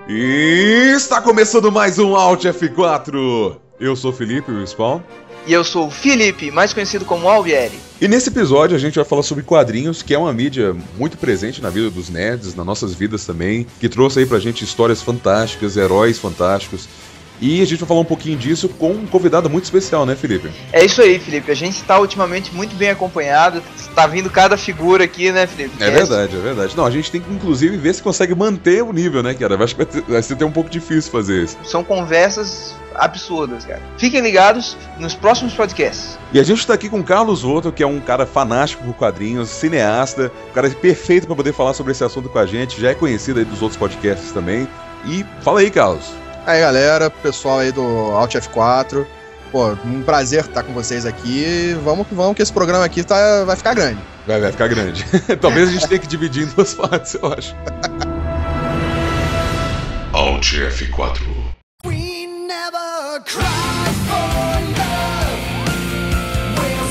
E está começando mais um Alt F4. Eu sou o Felipe, o Spawn. E eu sou o Felipe, mais conhecido como Alvieri. E nesse episódio a gente vai falar sobre quadrinhos, que é uma mídia muito presente na vida dos nerds, nas nossas vidas também, que trouxe aí pra gente histórias fantásticas, heróis fantásticos. E a gente vai falar um pouquinho disso com um convidado muito especial, né, Felipe? É isso aí, Felipe. A gente está ultimamente muito bem acompanhado. Está vindo cada figura aqui, né, Felipe? É verdade, é verdade. Não, a gente tem que, inclusive, ver se consegue manter o nível, né, cara? Acho que vai ser até um pouco difícil fazer isso. São conversas absurdas, cara. Fiquem ligados nos próximos podcasts. E a gente está aqui com o Carlos Otto, que é um cara fanático por quadrinhos, cineasta, um cara perfeito para poder falar sobre esse assunto com a gente. Já é conhecido aí dos outros podcasts também. E fala aí, Carlos. Aí galera, pessoal aí do Alt F4, pô, um prazer estar com vocês aqui. Vamos que vamos, que esse programa aqui vai ficar grande. Vai ficar grande. Talvez a gente tenha que dividir em duas partes, eu acho. Alt F4. We never cry for love. We're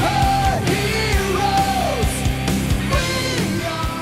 superheroes. We are.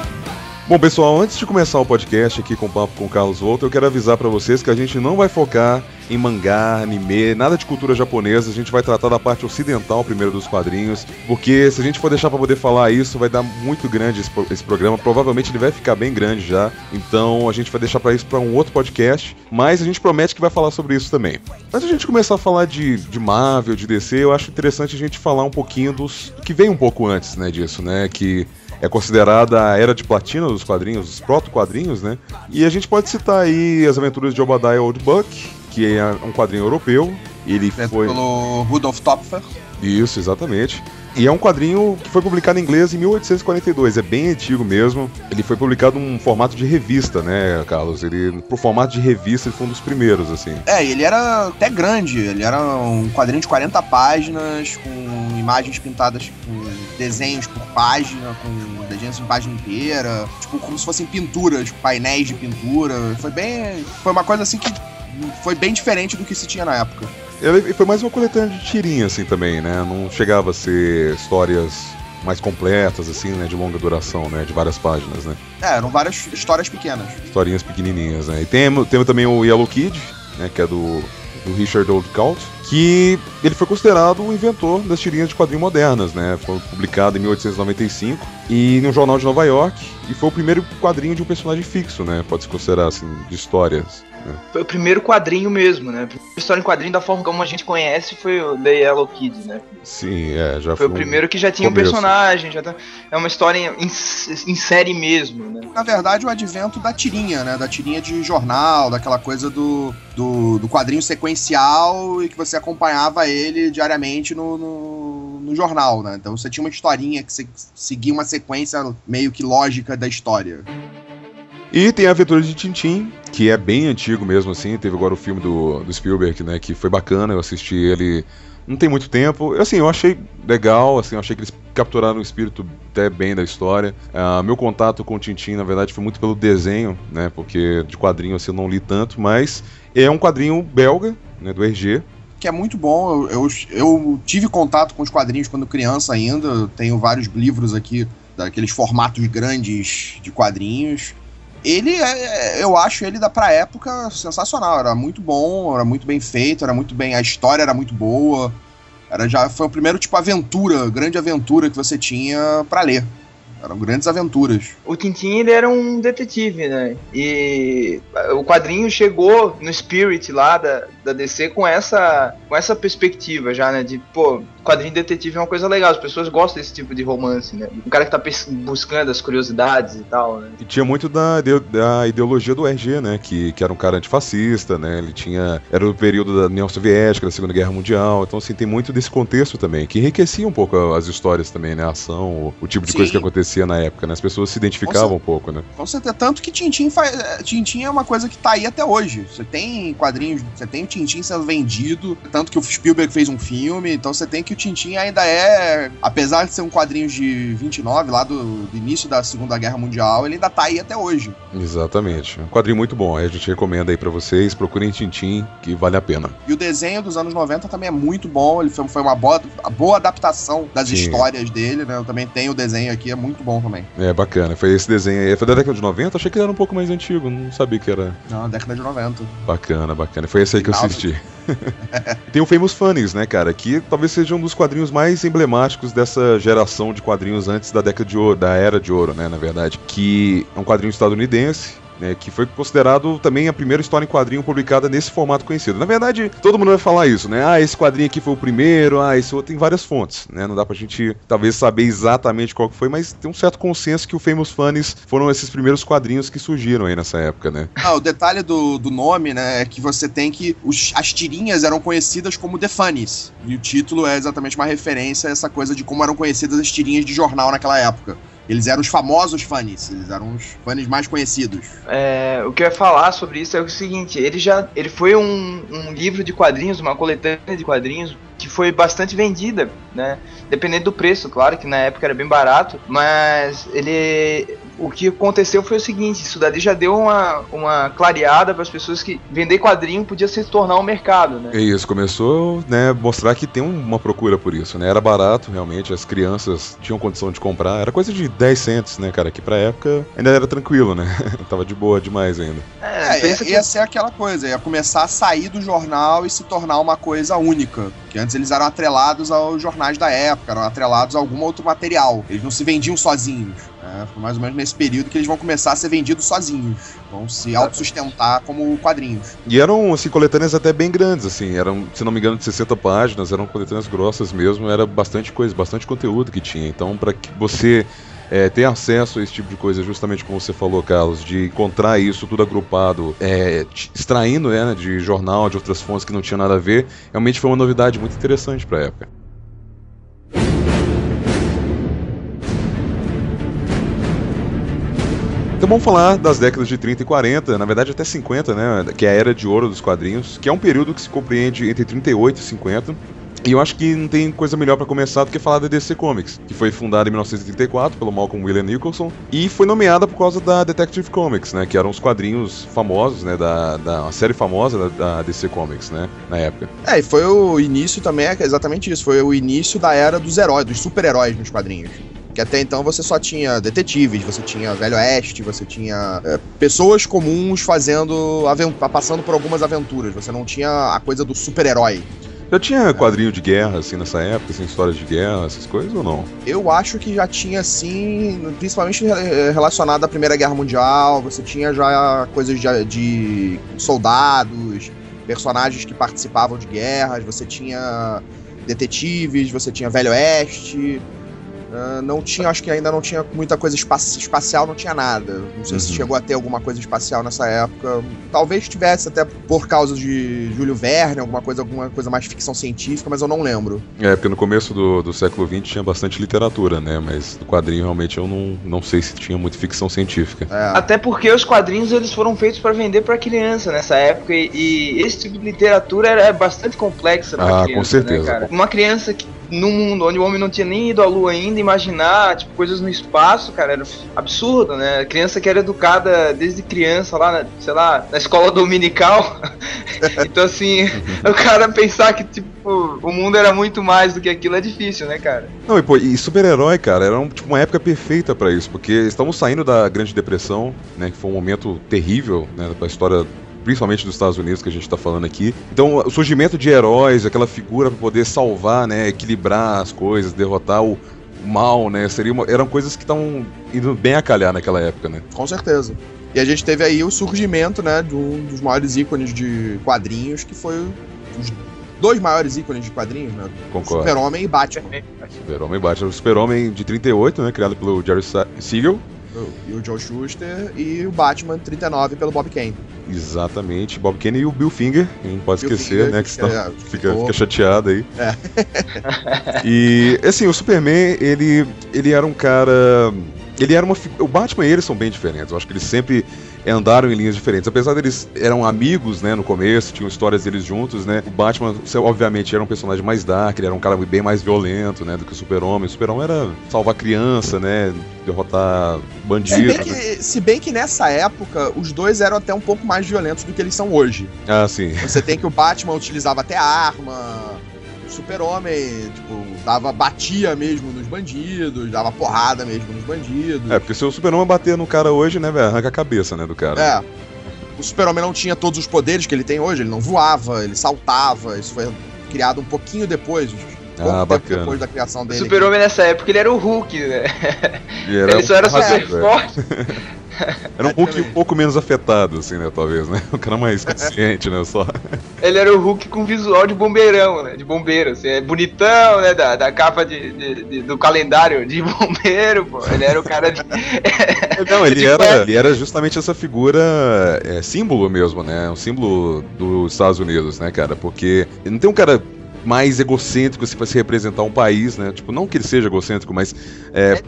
Bom, pessoal, antes de começar o podcast aqui com o papo com o Carlos Volta, eu quero avisar pra vocês que a gente não vai focar em mangá, anime, nada de cultura japonesa. A gente vai tratar da parte ocidental primeiro dos quadrinhos, porque se a gente for deixar pra poder falar isso, vai dar muito grande esse programa. Provavelmente ele vai ficar bem grande já, então a gente vai deixar pra isso pra um outro podcast, mas a gente promete que vai falar sobre isso também. Antes de a gente começar a falar de Marvel, de DC, eu acho interessante a gente falar um pouquinho dos que veio um pouco antes, né, disso, né, que é considerada a era de platina dos quadrinhos, dos proto-quadrinhos, né? E a gente pode citar aí as aventuras de Obadiah Oldbuck, que é um quadrinho europeu. Ele foi pelo Rudolf Topfer. Isso, exatamente. E é um quadrinho que foi publicado em inglês em 1842, é bem antigo mesmo. Ele foi publicado num formato de revista, né, Carlos? Ele, pro formato de revista, ele foi um dos primeiros, assim. É, ele era até grande, ele era um quadrinho de 40 páginas, com imagens pintadas, com desenhos por página, com desenhos em página inteira, tipo, como se fossem pinturas, painéis de pintura. Foi uma coisa assim que foi bem diferente do que se tinha na época. Ele foi mais uma coletânea de tirinha, assim, também, né? Não chegava a ser histórias mais completas, assim, né? De longa duração, né? De várias páginas, né? É, eram várias histórias pequenas. Historinhas pequenininhas, né? E tem também o Yellow Kid, né? Que é do Richard Oldcalt, que ele foi considerado o inventor das tirinhas de quadrinhos modernas, né? Foi publicado em 1895 e no Jornal de Nova York, e foi o primeiro quadrinho de um personagem fixo, né? Pode-se considerar, assim, de histórias. Foi o primeiro quadrinho mesmo, né? A primeira história em quadrinho da forma como a gente conhece foi o The Yellow Kid, né? Sim, já foi o primeiro que já tinha um personagem, é uma história em série mesmo, né? Na verdade, o advento da tirinha, né? Da tirinha de jornal, daquela coisa do quadrinho sequencial e que você acompanhava ele diariamente no jornal, né? Então você tinha uma historinha que você seguia uma sequência meio que lógica da história. E tem a Aventura de Tintin, que é bem antigo mesmo, assim. Teve agora o filme do Spielberg, né, que foi bacana, eu assisti ele não tem muito tempo. Assim, eu achei legal, assim, eu achei que eles capturaram o espírito até bem da história. Meu contato com o Tintin, na verdade, foi muito pelo desenho, né, porque de quadrinho assim, eu não li tanto, mas é um quadrinho belga, né, do Hergé. Que é muito bom, eu tive contato com os quadrinhos quando criança ainda, eu tenho vários livros aqui, daqueles formatos grandes de quadrinhos. Eu acho ele pra época sensacional, era muito bom, era muito bem feito, a história era muito boa, foi o primeiro tipo grande aventura que você tinha pra ler. Eram grandes aventuras. O Tintin, ele era um detetive, né? E o quadrinho chegou no Spirit lá da DC com essa perspectiva já, né? De, pô, quadrinho detetive é uma coisa legal, as pessoas gostam desse tipo de romance, né? Um cara que tá buscando as curiosidades e tal, né? E tinha muito da ideologia do Hergé, né? Que era um cara antifascista, né? Era o período da União Soviética, da Segunda Guerra Mundial, então assim, tem muito desse contexto também, que enriquecia um pouco as histórias também, né? A ação, o tipo de coisa que acontecia na época, né? As pessoas se identificavam um pouco, né? Com certeza, tanto que Tintin é uma coisa que tá aí até hoje. Você tem quadrinhos, você tem Tintin sendo vendido, tanto que o Spielberg fez um filme, então você tem que o Tintin ainda é, apesar de ser um quadrinho de 29, lá do início da Segunda Guerra Mundial, ele ainda tá aí até hoje. Exatamente. Um quadrinho muito bom, a gente recomenda aí pra vocês, procurem Tintin, que vale a pena. E o desenho dos anos 90 também é muito bom, ele foi uma boa adaptação das histórias dele, né? Eu também tenho o desenho aqui, é muito bom também. É, bacana. Foi esse desenho aí. Foi da década de 90? Achei que ele era um pouco mais antigo, não sabia que era. Não, década de 90. Bacana, bacana. Foi esse aí que eu assisti. Tem o Famous Funnies, né, cara? Que talvez seja um dos quadrinhos mais emblemáticos dessa geração de quadrinhos antes da década de ouro, da Era de Ouro, né, na verdade. Que é um quadrinho estadunidense, né, que foi considerado também a primeira história em quadrinho publicada nesse formato conhecido. Na verdade, todo mundo vai falar isso, né? Ah, esse quadrinho aqui foi o primeiro, esse outro, tem várias fontes, né? Não dá pra gente, talvez, saber exatamente qual que foi, mas tem um certo consenso que o Famous Funnies foram esses primeiros quadrinhos que surgiram aí nessa época, né? O detalhe do nome, né, é que você tem que as tirinhas eram conhecidas como The Funnies, e o título é exatamente uma referência a essa coisa de como eram conhecidas as tirinhas de jornal naquela época. Eles eram os famosos funnies, eles eram os funnies mais conhecidos. O que eu ia falar sobre isso é o seguinte, ele foi um livro de quadrinhos, uma coletânea de quadrinhos que foi bastante vendida, né? Dependendo do preço, claro que na época era bem barato, mas o que aconteceu foi o seguinte, isso daí já deu uma clareada para as pessoas que vender quadrinho podia se tornar um mercado, né? É isso, começou, né, mostrar que tem uma procura por isso, né? Era barato, realmente, as crianças tinham condição de comprar, era coisa de 10 cents, né, cara? Que pra época ainda era tranquilo, né? Tava de boa demais ainda. Ia ser aquela coisa, ia começar a sair do jornal e se tornar uma coisa única. Que antes eles eram atrelados aos jornais da época, eram atrelados a algum outro material. Eles não se vendiam sozinhos. Foi mais ou menos nesse período que eles vão começar a ser vendidos sozinhos. Vão se autossustentar como quadrinhos. E eram, assim, coletâneas até bem grandes, assim. Eram, se não me engano, de 60 páginas. Eram coletâneas grossas mesmo. Era bastante coisa, bastante conteúdo que tinha. Então, para que você ter acesso a esse tipo de coisa, justamente como você falou, Carlos, de encontrar isso tudo agrupado, extraindo, né, de jornal, de outras fontes que não tinha nada a ver, realmente foi uma novidade muito interessante para a época. Então vamos falar das décadas de 30 e 40, na verdade até 50, né, que é a Era de Ouro dos quadrinhos, que é um período que se compreende entre 38 e 50. E eu acho que não tem coisa melhor pra começar do que falar da DC Comics, que foi fundada em 1934 pelo Malcolm William Nicholson e foi nomeada por causa da Detective Comics, né, que eram os quadrinhos famosos, né, da série famosa da DC Comics, né, na época. E foi o início também, exatamente isso, foi o início da era dos heróis, dos super-heróis nos quadrinhos. Que até então você só tinha detetives, você tinha Velho Oeste, você tinha pessoas comuns passando por algumas aventuras, você não tinha a coisa do super-herói. Já tinha quadrinho de guerra, assim, nessa época, assim, histórias de guerra, essas coisas, ou não? Eu acho que já tinha, sim, principalmente relacionado à Primeira Guerra Mundial, você tinha já coisas de soldados, personagens que participavam de guerras, você tinha detetives, você tinha Velho Oeste. Não tinha, acho que ainda não tinha muita coisa espacial, não tinha nada. Não sei se chegou a ter alguma coisa espacial nessa época. Talvez tivesse, até por causa de Júlio Verne, alguma coisa mais ficção científica, mas eu não lembro. Porque no começo do século XX tinha bastante literatura, né? Mas no quadrinho realmente eu não sei se tinha muita ficção científica. Até porque os quadrinhos eles foram feitos para vender para criança nessa época e esse tipo de literatura é bastante complexa para criança, com certeza, né, cara? Uma criança que num mundo onde o homem não tinha nem ido à lua ainda, imaginar, tipo, coisas no espaço, cara, era absurdo, né? A criança que era educada desde criança lá, na escola dominical. Então, assim, o cara pensar que, tipo, o mundo era muito mais do que aquilo é difícil, né, cara? Não, e super-herói, cara, era uma época perfeita pra isso, porque estamos saindo da Grande Depressão, né, que foi um momento terrível, né, pra história principalmente dos Estados Unidos, que a gente tá falando aqui. Então, o surgimento de heróis, aquela figura pra poder salvar, né, equilibrar as coisas, derrotar o mal, né, eram coisas que estavam indo bem a calhar naquela época, né? Com certeza. E a gente teve aí o surgimento, né, de um dos maiores ícones de quadrinhos, que foi os dois maiores ícones de quadrinhos, né? Concordo. Super-Homem e Batman. Super-Homem e Batman. O Super-Homem de 38, né, criado pelo Jerry Siegel. E o Joe Shuster, e o Batman 39 pelo Bob Kane. Exatamente, Bob Kane e o Bill Finger, não pode esquecer, né, que senão fica chateado aí. E, assim, o Superman, ele era um cara ele era o Batman e eles são bem diferentes. Eu acho que eles sempre andaram em linhas diferentes. Apesar deles eram amigos, né, no começo, tinham histórias deles juntos, né? O Batman, obviamente, era um personagem mais dark, ele era um cara bem mais violento, né, do que o Super-Homem. O Super-Homem era salvar criança, né, derrotar bandidos. Se bem que nessa época, os dois eram até um pouco mais violentos do que eles são hoje. Ah, sim. Você tem que o Batman utilizava até arma, o Super-Homem, tipo, batia mesmo nos bandidos, dava porrada mesmo nos bandidos. É, porque se o Super-Homem bater no cara hoje, né, velho, arranca a cabeça, né, do cara. É. O Super-Homem não tinha todos os poderes que ele tem hoje, ele não voava, ele saltava, isso foi criado um pouquinho depois, bacana. Depois da criação dele. O Super-Homem nessa época ele era o Hulk, né? Ele só era super forte. Era um Hulk um pouco menos afetado, assim, né, talvez, né? Um cara mais consciente, né, só. Ele era o Hulk com visual de bombeirão, né? De bombeiro, assim, é bonitão, né? Da capa do calendário de bombeiro, pô. Ele era o cara de... Não, ele era justamente essa figura símbolo mesmo, né? Um símbolo dos Estados Unidos, né, cara? Porque não tem um cara mais egocêntrico assim, pra se representar um país, né? Tipo, não que ele seja egocêntrico, mas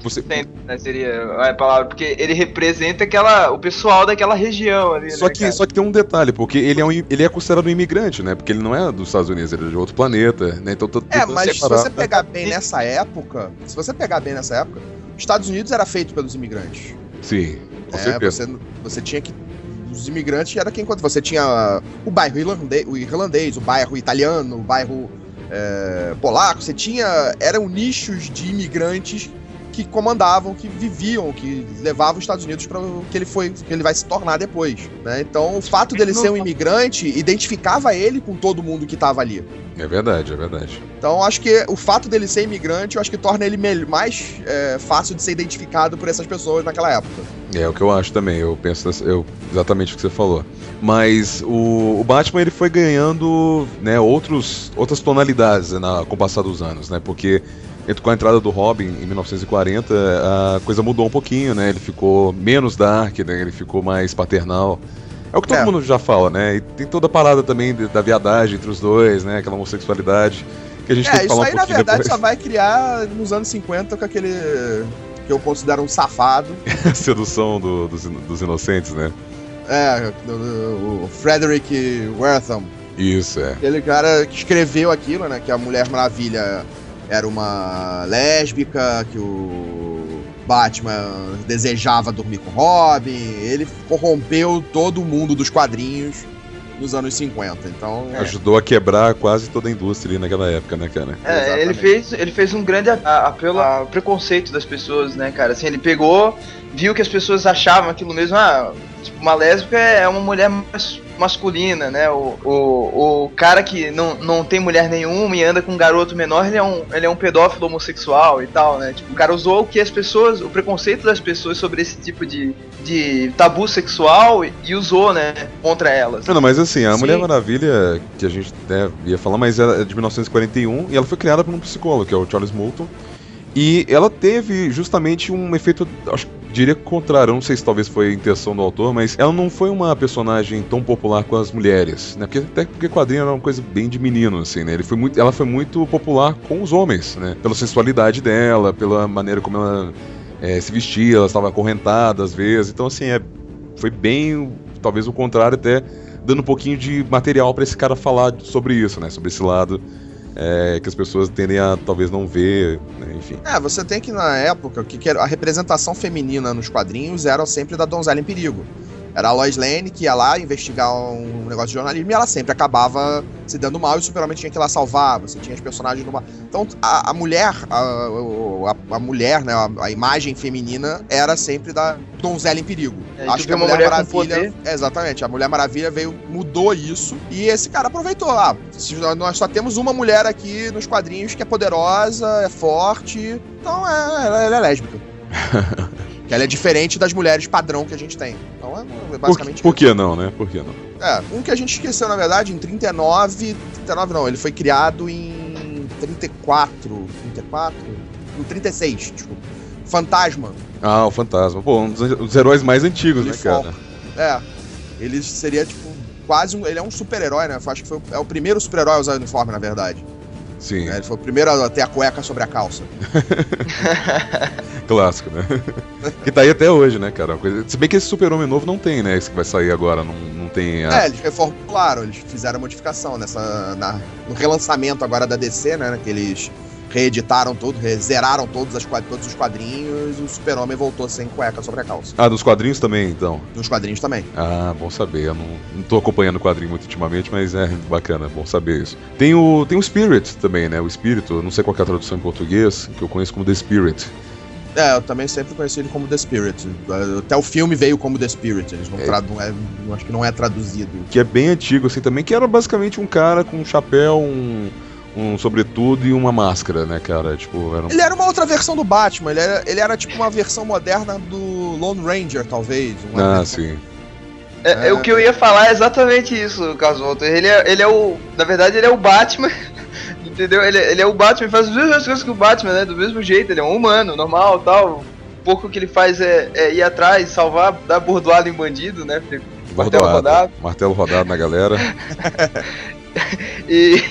você... né, seria a palavra, porque ele representa o pessoal daquela região ali, só que tem um detalhe, porque ele é considerado um imigrante, né? Porque ele não é dos Estados Unidos, ele é de outro planeta, né? Então mas se você pegar bem nessa época, os Estados Unidos era feito pelos imigrantes. Sim, com certeza. Você tinha que... Os imigrantes era quem... Você tinha o bairro irlandês, o bairro italiano, o bairro polaco. Você tinha... Eram nichos de imigrantes que comandavam, que viviam, que levavam os Estados Unidos para o que ele vai se tornar depois, né? Então, o fato dele ser um imigrante identificava ele com todo mundo que estava ali. É verdade, é verdade. Então, acho que o fato dele ser imigrante, eu acho que torna ele mais fácil de ser identificado por essas pessoas naquela época. É o que eu acho também, eu penso exatamente o que você falou. Mas o Batman, ele foi ganhando, né, outras tonalidades, né, com o passar dos anos, né? Porque com a entrada do Robin em 1940, a coisa mudou um pouquinho, né? Ele ficou menos dark, né? Ele ficou mais paternal. É o que todo mundo já fala, né? E tem toda a parada também da viadagem entre os dois, né? Aquela homossexualidade que a gente tem que falar um pouquinho depois. Isso aí, na verdade, só vai criar nos anos 50 com aquele que eu considero um safado. Sedução dos inocentes, né? O Frederick Wertham. Isso, Aquele cara que escreveu aquilo, né? Que a Mulher Maravilha era uma lésbica, que o Batman desejava dormir com Robin. Ele corrompeu todo o mundo dos quadrinhos nos anos 50, então... Ajudou a quebrar quase toda a indústria ali naquela época, né, cara? Ele fez um grande apelo ao preconceito das pessoas, né, cara? Assim, ele pegou, viu que as pessoas achavam aquilo mesmo, tipo, uma lésbica é uma mulher mais masculina, né? O cara que não tem mulher nenhuma e anda com um garoto menor, ele é um pedófilo homossexual e tal, né? Tipo, o cara usou o preconceito das pessoas sobre esse tipo de tabu sexual e usou, né, contra elas. Não, mas assim, a Mulher Maravilha, que a gente ia falar, mas ela é de 1941 e ela foi criada por um psicólogo, que é o Charles Moulton. E ela teve justamente um efeito, diria contrário, eu não sei se talvez foi a intenção do autor, mas ela não foi uma personagem tão popular com as mulheres, né? Porque quadrinho era uma coisa bem de menino, assim, né? Ela foi muito popular com os homens, né? Pela sensualidade dela, pela maneira como ela se vestia, ela estava acorrentada às vezes, então assim, foi bem, talvez o contrário, até dando um pouquinho de material para esse cara falar sobre isso, né? Sobre esse lado que as pessoas tendem a talvez não ver, né? Enfim. Você tem que na época que a representação feminina nos quadrinhos era sempre da Donzela em Perigo. Era a Lois Lane que ia lá investigar um negócio de jornalismo e ela sempre acabava se dando mal e o Super-Homem tinha que ir lá salvar. Você tinha os personagens numa... Então a mulher, a mulher, né, a imagem feminina era sempre da Donzela em Perigo. Acho que a Mulher Maravilha... Exatamente, a Mulher Maravilha mudou isso e esse cara aproveitou. Nós só temos uma mulher aqui nos quadrinhos que é poderosa, é forte, então ela é lésbica. Que ela é diferente das mulheres padrão que a gente tem. Então é basicamente... Por que não, né? Por que não? Um que a gente esqueceu, na verdade, em 39 não, ele foi criado em 34, em 36, desculpa. Fantasma. O Fantasma. Pô, um dos heróis mais antigos, né, cara? Ele seria, tipo, quase ele é um super-herói, né? Eu acho que é o primeiro super-herói a usar uniforme, na verdade. Sim, Ele foi o primeiro a ter a cueca sobre a calça. clássico, né? Que tá aí até hoje, né, cara? Uma coisa... Se bem que esse Super-Homem novo não tem, né? Esse que vai sair agora, não tem... Eles reformularam, eles fizeram a modificação no relançamento agora da DC, né? Que eles reeditaram tudo, zeraram todos os quadrinhos e o Super-Homem voltou sem cueca sobre a calça. Ah, dos quadrinhos também, então? Nos quadrinhos também. Ah, bom saber. Eu não tô acompanhando o quadrinho muito ultimamente, mas é bacana, bom saber isso. Tem o Spirit também, né? O Espírito, não sei qual que é a tradução em português, que eu conheço como The Spirit. Eu também sempre conheci ele como The Spirit. Até o filme veio como The Spirit. Eles não acho que não é traduzido. Que é bem antigo, assim, também, que era basicamente um cara com um chapéu, um sobretudo e uma máscara, né, cara? Tipo, Ele era uma outra versão do Batman. Ele era tipo uma versão moderna do Lone Ranger, talvez. Sim. O que eu ia falar é exatamente isso, Casualto. Ele é o... Na verdade, ele é o Batman... Entendeu? Ele é o Batman, faz as mesmas coisas que o Batman, né? Do mesmo jeito, ele é um humano, normal, tal. O pouco que ele faz é ir atrás, salvar, dar bordoada em bandido, né? Martelo rodado na galera. E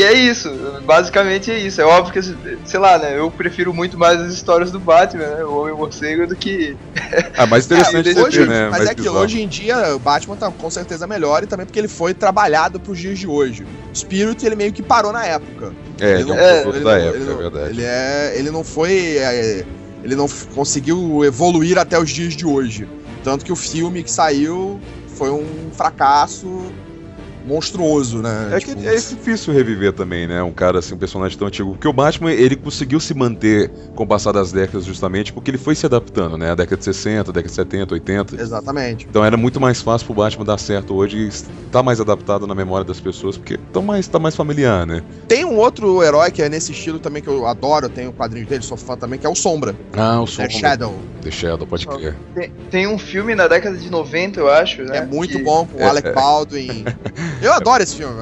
é isso, basicamente é isso. É óbvio que, sei lá, né? Eu prefiro muito mais as histórias do Batman, né? O Homem-Morcego do que... Mais interessante hoje, né? Mas é que hoje em dia o Batman tá com certeza melhor e também porque ele foi trabalhado pros dias de hoje. O Spirit, ele meio que parou na época. Ele é um produto da época, é verdade. Ele não foi... ele não conseguiu evoluir até os dias de hoje. Tanto que o filme que saiu foi um fracasso monstruoso, né? É que é difícil reviver também, né? Um cara assim, um personagem tão antigo. Porque o Batman, ele conseguiu se manter com o passar das décadas justamente porque ele foi se adaptando, né? A década de 60, década de 70, 80. Exatamente. Então era muito mais fácil pro Batman dar certo hoje e estar mais adaptado na memória das pessoas porque tá mais familiar, né? Tem um outro herói que é nesse estilo também que eu adoro, eu tenho quadrinhos dele, sou fã também, que é o Sombra. Ah, o Sombra. The Shadow, pode crer. Tem um filme na década de 90, eu acho, né? É muito bom, com o Alec Baldwin. Eu adoro esse filme.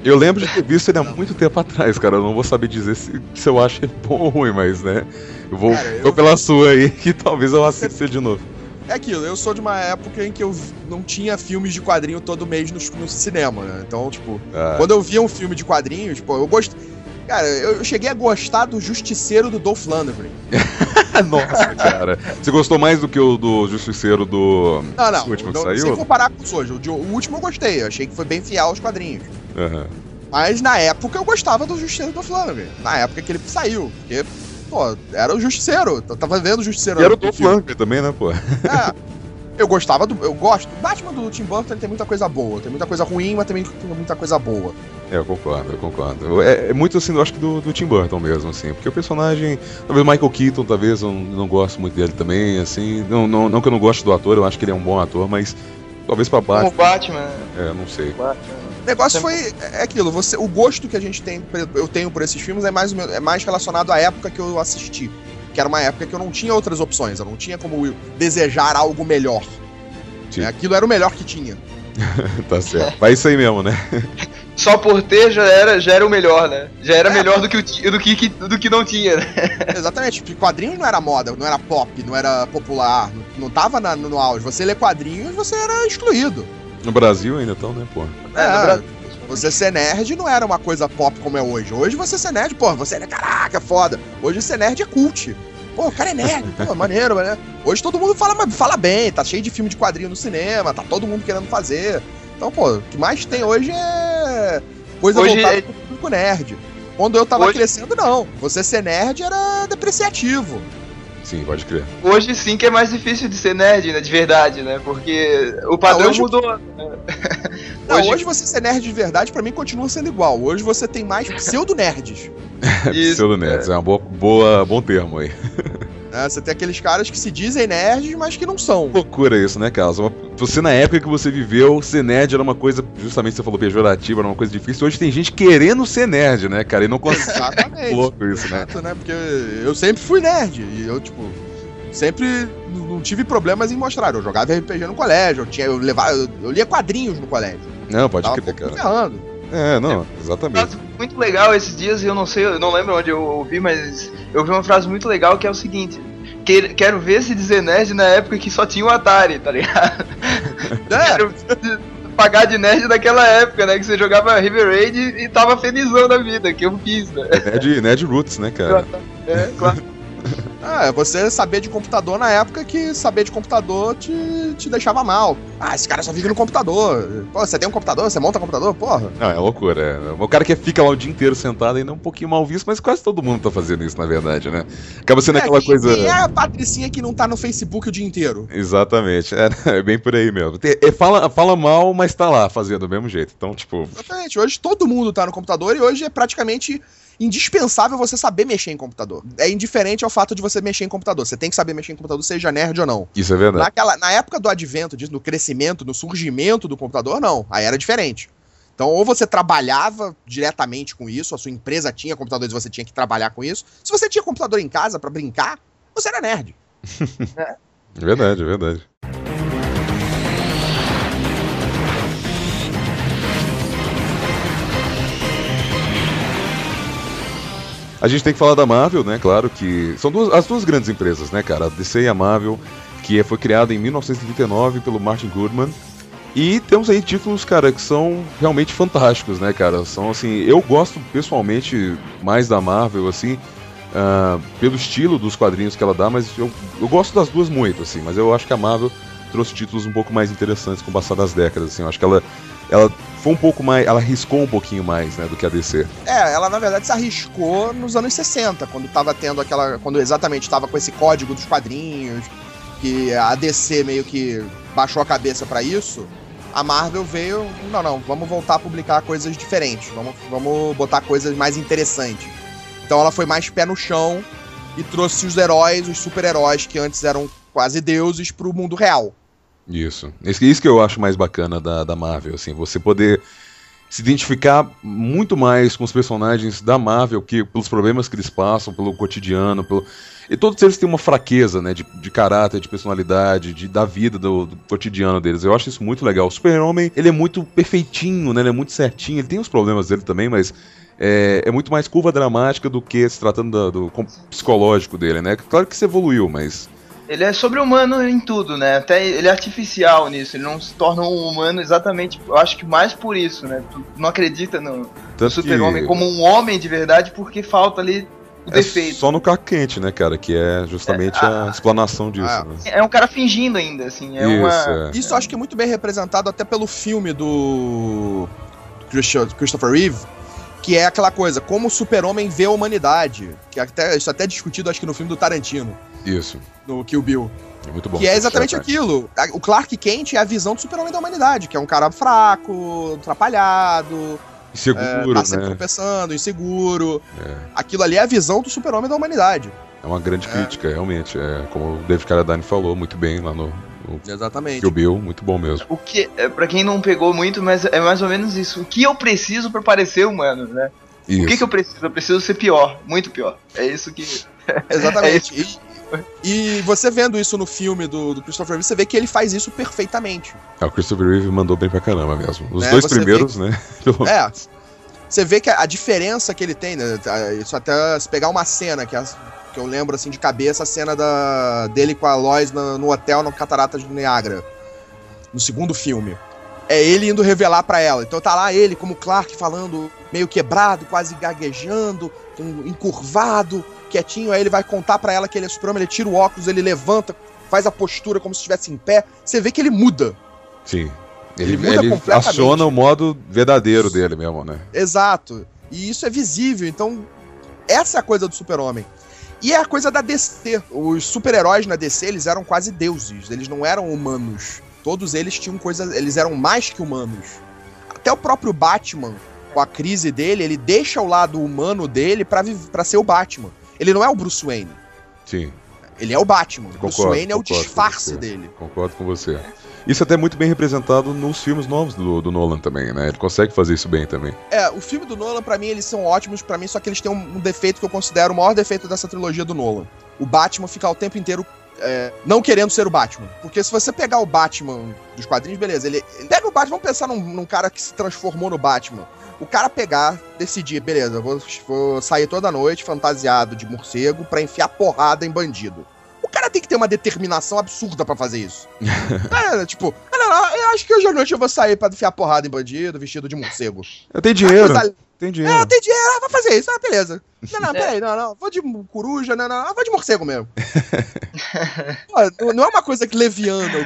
Eu lembro de ter visto ele há muito tempo atrás, cara. Eu não vou saber dizer se eu acho ele bom ou ruim, mas, né? Eu vou pela sua aí, que talvez eu assista ele de novo. É aquilo, eu sou de uma época em que eu não tinha filmes de quadrinho todo mês no cinema, né? Então, tipo, quando eu via um filme de quadrinhos, pô, eu gosto. Cara, eu cheguei a gostar do Justiceiro do Dolph Lundgren. Nossa, cara. Você gostou mais do que o do Justiceiro do... Não. O último que saiu? Sem comparar com os hoje. O último eu gostei. Eu achei que foi bem fiel aos quadrinhos. Uhum. Mas na época eu gostava do Justiceiro do Dolph Lundgren. Na época que ele saiu. Porque, pô, era o Justiceiro. Eu tava vendo o Justiceiro. E era o Dolph Lundgren também, né, pô? Eu gostava eu gosto. O Batman do Tim Burton tem muita coisa boa. Tem muita coisa ruim, mas também tem muita coisa boa. Eu concordo. É muito assim, eu acho que do Tim Burton mesmo, assim. Porque o personagem, talvez o Michael Keaton, talvez, eu não gosto muito dele também, assim. Não que eu não goste do ator, eu acho que ele é um bom ator, mas talvez pra Batman. Como Batman. Não sei. O negócio é aquilo, o gosto que a gente tem, eu tenho por esses filmes é mais relacionado à época que eu assisti. Que era uma época que eu não tinha outras opções, eu não tinha como desejar algo melhor. Aquilo era o melhor que tinha. Tá certo. Vai isso aí mesmo, né? Só por ter já era o melhor, né? Já era melhor do que não tinha, né? Exatamente, porque quadrinhos não era moda, não era pop, não era popular, não tava no auge. Você lê quadrinhos, você era excluído. No Brasil ainda então, né, pô? No Brasil. Você ser nerd não era uma coisa pop como é hoje. Hoje você ser nerd, pô, você é caraca, foda. Hoje ser nerd é cult. Pô, o cara é nerd, pô, maneiro, né? Hoje todo mundo fala bem, tá cheio de filme de quadrinho no cinema, tá todo mundo querendo fazer. Então, pô, o que mais tem hoje é coisa voltada pro público nerd. Quando eu tava crescendo, não. Você ser nerd era depreciativo. Sim, pode crer. Hoje sim que é mais difícil de ser nerd, né? De verdade, né? Porque o padrão mudou. Hoje você ser nerd de verdade, pra mim, continua sendo igual. Hoje você tem mais pseudo-nerds. Pseudo-nerds, é um bom termo aí. Você tem aqueles caras que se dizem nerds, mas que não são. Loucura isso, né, Carlos? Você, na época que você viveu, ser nerd era uma coisa, justamente você falou pejorativa, era uma coisa difícil. Hoje tem gente querendo ser nerd, né, cara? E não consegue. Exatamente. Louco isso, né? Exato, né? Porque eu sempre fui nerd. E eu, tipo, sempre não tive problemas em mostrar. Eu jogava RPG no colégio, eu lia quadrinhos no colégio. Não, pode crer, cara. Ferrando. Exatamente. Muito legal esses dias, eu não lembro onde eu ouvi, mas eu vi uma frase muito legal que é o seguinte: quero ver se dizer nerd na época que só tinha o Atari, tá ligado? pagar de nerd daquela época, né? Que você jogava River Raid e tava felizão da vida, que eu fiz, né? Nerd Roots, né, cara? É, claro. É você saber de computador na época que saber de computador te deixava mal. Ah, esse cara só vive no computador. Pô, você tem um computador? Você monta um computador? Porra. Não, é loucura. O cara que fica lá o dia inteiro sentado ainda é um pouquinho mal visto, mas quase todo mundo tá fazendo isso, na verdade, né? Acaba sendo aquela coisa... Quem é a patricinha que não tá no Facebook o dia inteiro? Exatamente. É bem por aí mesmo. Fala mal, mas tá lá fazendo do mesmo jeito. Então, tipo... Exatamente. Hoje todo mundo tá no computador e hoje é praticamente indispensável você saber mexer em computador. É indiferente ao fato de você mexer em computador. Você tem que saber mexer em computador, seja nerd ou não. Isso é verdade. Na época do advento disso, no crescimento, no surgimento do computador, não. Aí era diferente. Então, ou você trabalhava diretamente com isso, a sua empresa tinha computadores e você tinha que trabalhar com isso. Se você tinha computador em casa pra brincar, você era nerd. É verdade, é verdade. A gente tem que falar da Marvel, né? Claro que são as duas grandes empresas, né, cara? A DC e a Marvel, que foi criada em 1939 pelo Martin Goodman. E temos aí títulos, cara, que são realmente fantásticos, né, cara? São, assim, eu gosto pessoalmente mais da Marvel, assim, pelo estilo dos quadrinhos que ela dá, mas eu gosto das duas muito, assim. Mas eu acho que a Marvel trouxe títulos um pouco mais interessantes com o passar das décadas, assim. Eu acho que ela foi um pouco mais, ela arriscou um pouquinho mais, né, do que a DC. Ela na verdade se arriscou nos anos 60, quando tava tendo quando exatamente tava com esse código dos quadrinhos, que a DC meio que baixou a cabeça pra isso. A Marvel veio, não, vamos voltar a publicar coisas diferentes, vamos botar coisas mais interessantes. Então ela foi mais pé no chão e trouxe os heróis, os super-heróis que antes eram quase deuses pro mundo real. Isso que eu acho mais bacana da Marvel, assim, você poder se identificar muito mais com os personagens da Marvel, pelos problemas que eles passam, pelo cotidiano, e todos eles têm uma fraqueza, né, de caráter, de personalidade, da vida, do cotidiano deles. Eu acho isso muito legal. O Super-Homem, ele é muito perfeitinho, né, ele é muito certinho, ele tem os problemas dele também, mas é muito mais curva dramática do que se tratando do psicológico dele, né. Claro que isso evoluiu, mas... Ele é sobre-humano em tudo, né? Até ele é artificial nisso, ele não se torna um humano exatamente, eu acho que mais por isso, né? Tu não acredita no Super-Homem como um homem de verdade porque falta ali o defeito. Só no Clark Kent, né, cara? Que é justamente a explanação disso. Né? É um cara fingindo ainda, assim. Isso eu acho que é muito bem representado até pelo filme do Christopher Reeve, que é aquela coisa, como o Super-Homem vê a humanidade. Isso até discutido, acho que no filme do Tarantino. Isso. No Kill Bill. É muito bom. Que é exatamente aquilo. O Clark Kent é a visão do Super-Homem da humanidade, que é um cara fraco, atrapalhado, inseguro, tá sempre tropeçando, inseguro. Aquilo ali é a visão do Super-Homem da humanidade. É uma grande crítica, realmente. Como o David Carradine falou muito bem lá no exatamente. Kill Bill, muito bom mesmo. O que, pra quem não pegou muito, mas é mais ou menos isso. O que eu preciso pra parecer humano, né? Isso. O que eu preciso? Eu preciso ser pior, muito pior. É isso que... Exatamente. É isso. E você vendo isso no filme do Christopher Reeve, você vê que ele faz isso perfeitamente. O Christopher Reeve mandou bem pra caramba mesmo. Os dois primeiros, né? Você vê que a diferença que ele tem, né? Isso até se pegar uma cena que eu lembro assim de cabeça, a cena dele com a Lois no hotel no Cataratas do Niágara, no segundo filme. É ele indo revelar pra ela. Então tá lá ele como Clark falando meio quebrado, quase gaguejando, encurvado, quietinho. Aí ele vai contar pra ela que ele é Super-Homem, ele tira o óculos, ele levanta, faz a postura como se estivesse em pé. Você vê que ele muda. Sim. Ele aciona o modo verdadeiro dele mesmo, né? Exato. E isso é visível. Então, essa é a coisa do Super-Homem. E é a coisa da DC. Os super-heróis na DC, eles eram quase deuses. Eles não eram humanos. Todos eles tinham coisas... Eles eram mais que humanos. Até o próprio Batman, com a crise dele, ele deixa o lado humano dele pra ser o Batman. Ele não é o Bruce Wayne. Sim. Ele é o Batman. O Bruce Wayne é o disfarce dele. Concordo com você. Isso até é muito bem representado nos filmes novos do Nolan também, né? Ele consegue fazer isso bem também. O filme do Nolan, pra mim, eles são ótimos pra mim, só que eles têm um defeito que eu considero o maior defeito dessa trilogia do Nolan. O Batman ficar o tempo inteiro não querendo ser o Batman. Porque se você pegar o Batman dos quadrinhos, beleza, ele pega o Batman, vamos pensar num cara que se transformou no Batman. O cara pegar, decidir, beleza, vou sair toda noite fantasiado de morcego pra enfiar porrada em bandido. O cara tem que ter uma determinação absurda pra fazer isso. Não, eu acho que hoje à noite eu vou sair pra enfiar porrada em bandido, vestido de morcego. Eu tenho dinheiro. Tem dinheiro. Tem dinheiro, vou fazer isso, beleza. Não, peraí, não, vou de coruja, não, vou de morcego mesmo. Pô, não é uma coisa que leviana,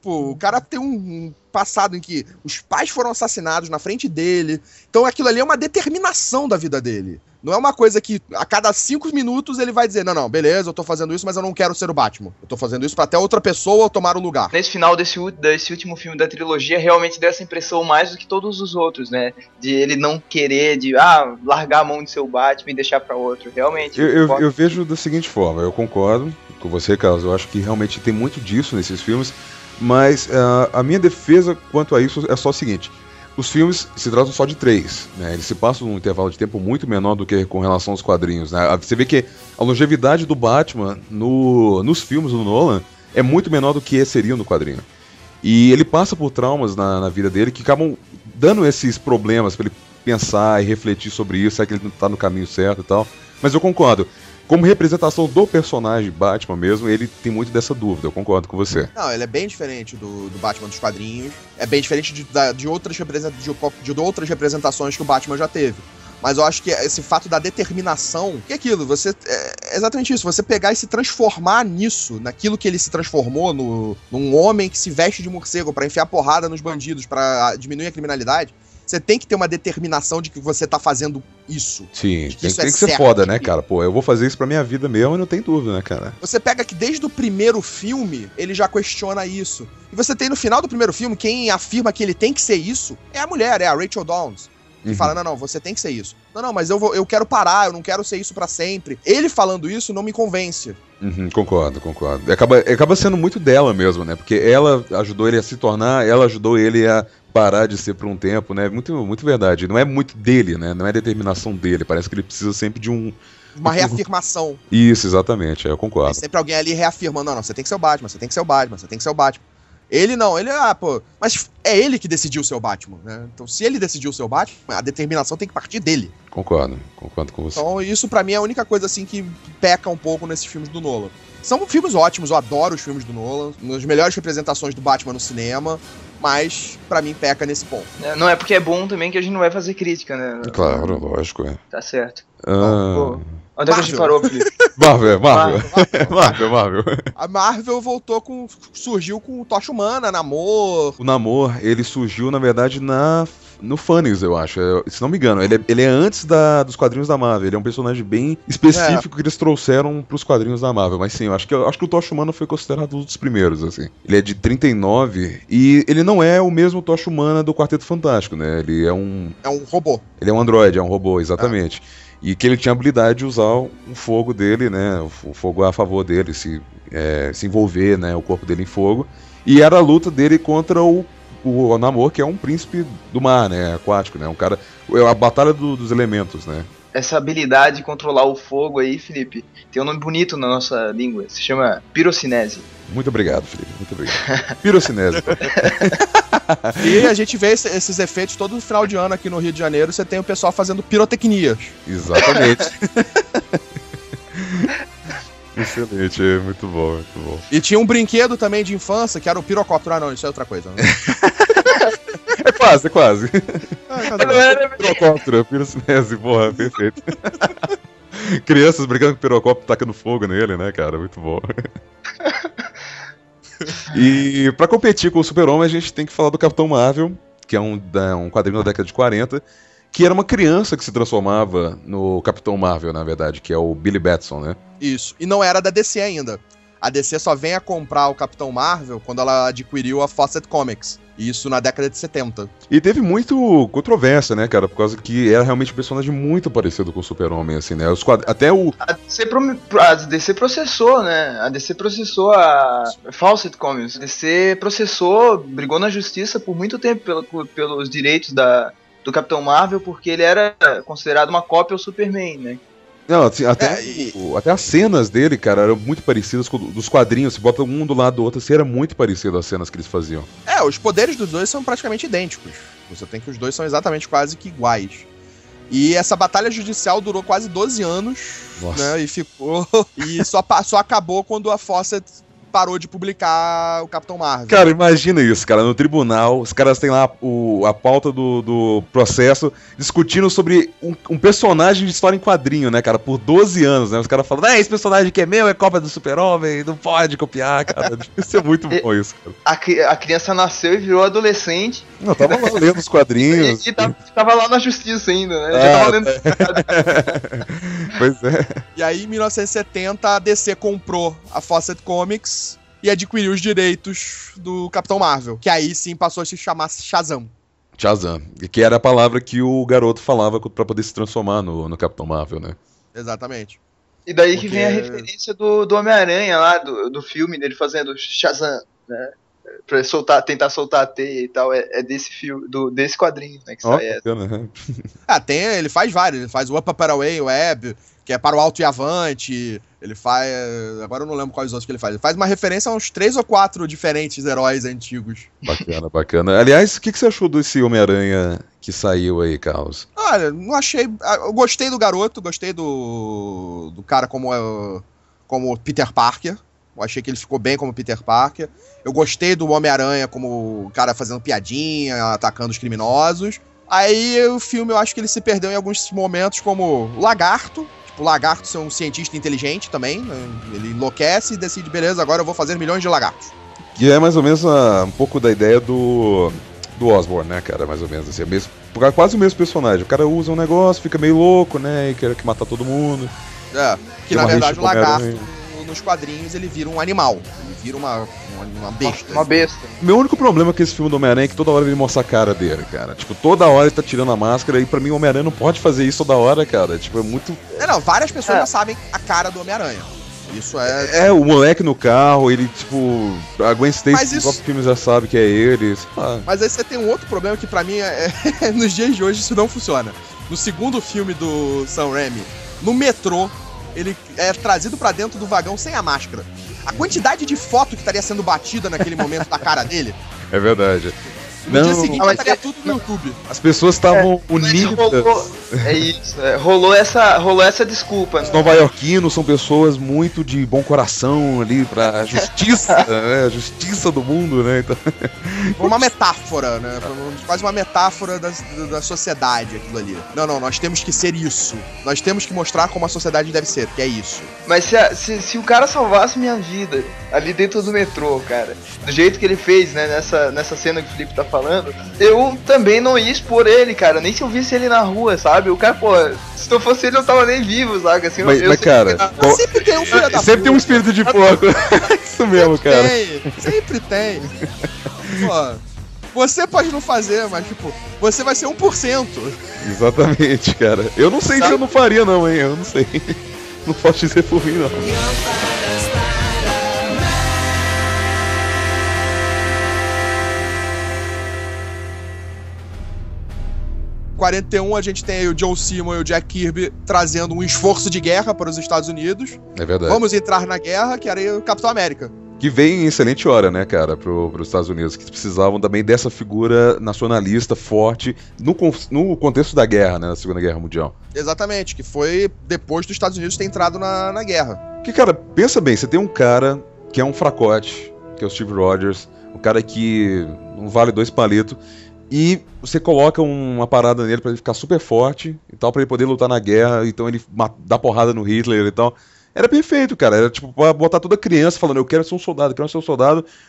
o cara tem um passado em que os pais foram assassinados na frente dele, então aquilo ali é uma determinação da vida dele. Não é uma coisa que a cada 5 minutos ele vai dizer, não, beleza, eu tô fazendo isso, mas eu não quero ser o Batman. Eu tô fazendo isso pra até outra pessoa tomar o lugar. Nesse final desse último filme da trilogia, realmente deu essa impressão mais do que todos os outros, né? De ele não querer, largar a mão de seu Batman e deixar pra outro. Realmente. Eu vejo da seguinte forma, eu concordo com você, Carlos, eu acho que realmente tem muito disso nesses filmes, mas a minha defesa quanto a isso é só o seguinte: os filmes se tratam só de 3, né? Eles se passam num intervalo de tempo muito menor do que com relação aos quadrinhos, né? Você vê que a longevidade do Batman nos filmes do Nolan é muito menor do que seria no quadrinho. E ele passa por traumas na vida dele que acabam dando esses problemas para ele pensar e refletir sobre isso, será que ele não tá no caminho certo e tal. Mas eu concordo. Como representação do personagem Batman mesmo, ele tem muito dessa dúvida, eu concordo com você. Não, ele é bem diferente do Batman dos quadrinhos, é bem diferente de outras representações que o Batman já teve. Mas eu acho que esse fato da determinação, que é aquilo, é exatamente isso, você pegar e se transformar nisso, naquilo que ele se transformou, num homem que se veste de morcego pra enfiar porrada nos bandidos, pra diminuir a criminalidade. Você tem que ter uma determinação de que você tá fazendo isso. Sim, tem que ser foda, né, cara? Pô, eu vou fazer isso pra minha vida mesmo e não tem dúvida, né, cara? Você pega que desde o primeiro filme, ele já questiona isso. E você tem no final do primeiro filme, quem afirma que ele tem que ser isso é a mulher, é a Rachel Dawes. Que fala, não, você tem que ser isso. Não, mas eu quero parar, eu não quero ser isso pra sempre. Ele falando isso não me convence. Concordo. Acaba sendo muito dela mesmo, né? Porque ela ajudou ele a se tornar, ela ajudou ele a parar de ser por um tempo, né? Muito, muito verdade. Não é muito dele, né? Não é determinação dele. Parece que ele precisa sempre de uma reafirmação. Isso, exatamente, eu concordo. Tem sempre alguém ali reafirmando, não, você tem que ser o Batman, você tem que ser o Batman, você tem que ser o Batman. Ele não, mas é ele que decidiu ser o Batman, né? Então se ele decidiu ser o Batman, a determinação tem que partir dele. Concordo com você. Então isso pra mim é a única coisa assim que peca um pouco nesses filmes do Nolan. São filmes ótimos, eu adoro os filmes do Nolan, uma das melhores representações do Batman no cinema, mas pra mim peca nesse ponto. Não é porque é bom também que a gente não vai fazer crítica, né? Claro, lógico, é. Tá certo. Onde é que a gente parou, Felipe? Marvel. A Marvel surgiu com o Tocha Humana, Namor. O Namor, ele surgiu, na verdade, no Funnies, eu acho. Se não me engano, ele é antes dos quadrinhos da Marvel. Ele é um personagem bem específico que eles trouxeram pros quadrinhos da Marvel. Mas sim, eu acho que o Tocha Humana foi considerado um dos primeiros, assim. Ele é de 39 e ele não é o mesmo Tocha Humana do Quarteto Fantástico, né? Ele é um... É um robô. Ele é um androide, é um robô, exatamente. E que ele tinha a habilidade de usar o fogo dele, né? O fogo a favor dele, se envolver, né? O corpo dele em fogo. E era a luta dele contra o Namor, que é um príncipe do mar, né? Aquático, né? Um cara... É a batalha dos elementos, né? Essa habilidade de controlar o fogo aí, Felipe, tem um nome bonito na nossa língua. Se chama pirocinese. Muito obrigado, Felipe. Muito obrigado. Pirocinese. E a gente vê esses efeitos todo final de ano aqui no Rio de Janeiro. Você tem o pessoal fazendo pirotecnias. Exatamente. Excelente, muito bom. E tinha um brinquedo também de infância que era o pirocóptero. Ah, não, isso é outra coisa. Né? É quase. Pirocóptero, pirocinese, porra, perfeito. Crianças brincando com o pirocóptero tacando fogo nele, né, cara? Muito bom. E pra competir com o Super-Homem, a gente tem que falar do Capitão Marvel, que é um quadrinho da década de 40, que era uma criança que se transformava no Capitão Marvel, na verdade, que é o Billy Batson, né? Isso, e não era da DC ainda. A DC só vem a comprar o Capitão Marvel quando ela adquiriu a Fawcett Comics. Isso na década de 70. E teve muito controvérsia, né, cara? Por causa que era realmente um personagem muito parecido com o Super-Homem, assim, né? Até o... A DC processou, né? A DC processou a Fawcett Comics. A DC brigou na justiça por muito tempo pelos direitos do Capitão Marvel, porque ele era considerado uma cópia ao Superman, né? Não, assim, até as cenas dele, cara, eram muito parecidas com dos quadrinhos. Se bota um do lado do outro, assim, era muito parecido as cenas que eles faziam. Os poderes dos dois são praticamente idênticos. Você tem que os dois são exatamente quase que iguais. E essa batalha judicial durou quase 12 anos, Nossa. né? E ficou. E só acabou quando a Fawcett parou de publicar o Capitão Marvel. Cara, imagina isso, cara. No tribunal, os caras têm lá a pauta do processo discutindo sobre um personagem de história em quadrinho, né, cara? Por 12 anos, né? Os caras falando, esse personagem que é meu, é cópia do Super-Homem, não pode copiar, cara. Isso é muito bom, isso, cara. A criança nasceu e virou adolescente. Não, tava lá lendo os quadrinhos. E tava lá na justiça ainda, né? Já tava lendo. Pois é. E aí, em 1970, a DC comprou a Fawcett Comics e adquiriu os direitos do Capitão Marvel, que aí sim passou a se chamar Shazam. Shazam, que era a palavra que o garoto falava pra poder se transformar no Capitão Marvel, né? Exatamente. E daí Porque- que vem a referência do Homem-Aranha lá, do filme dele fazendo Shazam, né? Pra tentar soltar a teia e tal. É desse filme, desse quadrinho, né? Que Ó, sai essa. bacana, Ele faz vários. Ele faz o Up, Up, Away, Web, que é para o alto e avante. Ele faz... Agora eu não lembro quais outros que ele faz. Ele faz uma referência a uns 3 ou 4 diferentes heróis antigos. Bacana, bacana. Aliás, o que você achou desse Homem-Aranha que saiu aí, Carlos? Olha, não achei... Eu gostei do garoto, gostei do cara como Peter Parker. Eu achei que ele ficou bem como Peter Parker. Eu gostei do Homem-Aranha como o cara fazendo piadinha, atacando os criminosos. Aí o filme, eu acho que ele se perdeu em alguns momentos como o Lagarto. Tipo, o Lagarto ser um cientista inteligente também, né? Ele enlouquece e decide, beleza, agora eu vou fazer milhões de lagartos. Que é mais ou menos um pouco da ideia do Osborn, né, cara? Mais ou menos assim. É quase o mesmo personagem. O cara usa um negócio, fica meio louco, né? E quer matar todo mundo. Que Tem na uma verdade rixa o Lagarto, com o nos quadrinhos, ele vira um animal. Ele vira uma besta. Uma besta. Meu único problema com esse filme do Homem-Aranha é que toda hora ele mostra a cara dele, cara. Tipo, toda hora ele tá tirando a máscara e pra mim o Homem-Aranha não pode fazer isso toda hora, cara. Tipo, é muito... Não, várias pessoas já sabem a cara do Homem-Aranha. Isso é... É, o moleque no carro, ele, tipo... A Gwen Mas Stacy, isso- no próprio filme já sabe que é ele, sei lá. Mas aí você tem um outro problema que pra mim nos dias de hoje isso não funciona. No segundo filme do Sam Raimi, no metrô, ele é trazido pra dentro do vagão sem a máscara. A quantidade de foto que estaria sendo batida naquele momento da cara dele, É verdade. no dia Não, seguinte mas estaria é- tudo no YouTube. as pessoas estavam unidas. É isso. Rolou essa desculpa, Os né? nova-iorquinos são pessoas muito de bom coração ali pra justiça, né? A justiça do mundo, né? Então... Foi uma metáfora, né? Foi quase uma metáfora da sociedade aquilo ali. Não, nós temos que ser isso. Nós temos que mostrar como a sociedade deve ser, que é isso. Mas se o cara salvasse minha vida ali dentro do metrô, cara, do jeito que ele fez, né, nessa cena que o Felipe tá falando, eu também não ia expor ele, cara, nem se eu visse ele na rua, sabe? O cara, pô, se não fosse ele eu tava nem vivo, sabe? Assim, Mas, eu sei cara, que ele- Mas sempre tem um filho da sempre tem um puta. espírito de porco. Isso mesmo, cara. Sempre tem. Pô, você pode não fazer, mas, tipo, você vai ser 1%. Exatamente, cara. Eu não sei se eu não faria, não, hein? Eu não sei. Não posso dizer por mim, não. Em 41 a gente tem aí o Joe Simon e o Jack Kirby trazendo um esforço de guerra para os Estados Unidos. É verdade. Vamos entrar na guerra, que era aí o Capitão América. Que veio em excelente hora, né, cara, pros Estados Unidos, que precisavam também dessa figura nacionalista forte no contexto da guerra, né, na Segunda Guerra Mundial. Exatamente, que foi depois dos Estados Unidos ter entrado na guerra. Porque, cara, pensa bem, você tem um cara que é um fracote, que é o Steve Rogers, um cara que não vale 2 palitos, e você coloca uma parada nele pra ele ficar super forte e tal, pra ele poder lutar na guerra, então ele dá porrada no Hitler e tal. Era perfeito, cara. Era tipo pra botar toda criança falando, eu quero ser um soldado,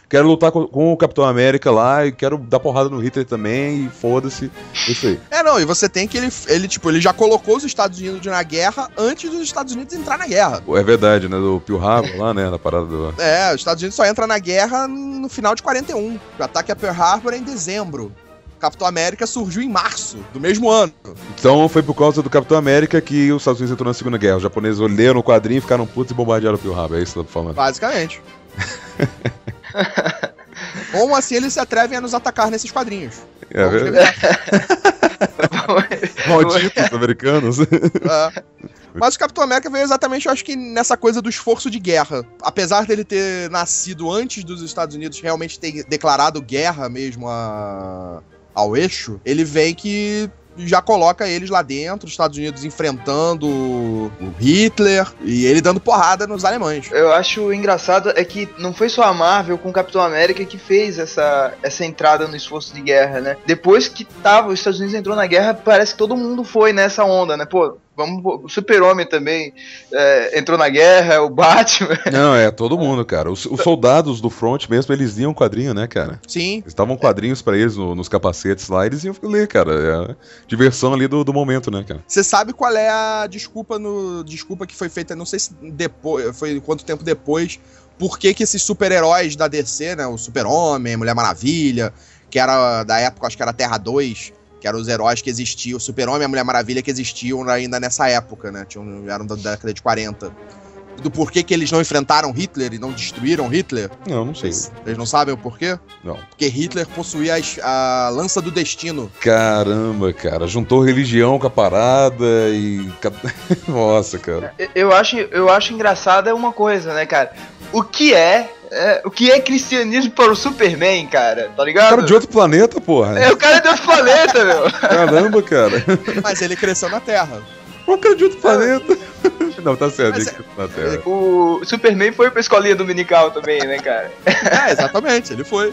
quero lutar com o Capitão América lá e quero dar porrada no Hitler também e foda-se. Isso aí. E você tem que ele já colocou os Estados Unidos na guerra antes dos Estados Unidos entrar na guerra. É verdade, né? Do Pearl Harbor lá, né? Na parada do... Os Estados Unidos só entra na guerra no final de 41. O ataque a Pearl Harbor é em dezembro. Capitão América surgiu em março do mesmo ano. Então foi por causa do Capitão América que os Estados Unidos entrou na Segunda Guerra. Os japoneses leram o quadrinho, ficaram putos e bombardearam o Pearl Harbor. É isso que eu tô falando. Basicamente. Como assim eles se atrevem a nos atacar nesses quadrinhos? É Vamos verdade. revelar. Malditos americanos. Mas o Capitão América veio exatamente, eu acho que nessa coisa do esforço de guerra. Apesar dele ter nascido antes dos Estados Unidos realmente ter declarado guerra mesmo ao eixo, ele vem que já coloca eles lá dentro, os Estados Unidos enfrentando o Hitler e ele dando porrada nos alemães. Eu acho engraçado é que não foi só a Marvel com o Capitão América que fez essa entrada no esforço de guerra, né? Depois que os Estados Unidos entrou na guerra, parece que todo mundo foi nessa onda, né? Pô, o Super-Homem também entrou na guerra, o Batman. Não, todo mundo, cara. Os soldados do front mesmo, eles liam quadrinho, né, cara? Sim. Eles estavam quadrinhos pra eles nos capacetes lá, eles iam ler, cara. É a diversão ali do momento, né, cara? Você sabe qual é a desculpa que foi feita, não sei se depois, foi quanto tempo depois, por que esses super-heróis da DC, né, o Super-Homem, Mulher Maravilha, que era da época, acho que era Terra 2, que eram os heróis que existiam, o Super-Homem e a Mulher Maravilha que existiam ainda nessa época, né? Eram da década de 40. Do porquê que eles não enfrentaram Hitler e não destruíram Hitler? Não sei. Vocês não sabem o porquê? Não. Porque Hitler possuía a lança do destino. Caramba, cara. Juntou religião com a parada e... Nossa, cara. Eu acho engraçado uma coisa, né, cara? O que é cristianismo para o Superman, cara? Tá ligado? O cara de outro planeta, porra. O cara é de outro planeta, meu. Caramba, cara. Mas ele cresceu na Terra. O cara de outro planeta. Não, tá certo. Na Terra. O Superman foi pra escolinha dominical também, né, cara? Exatamente, ele foi.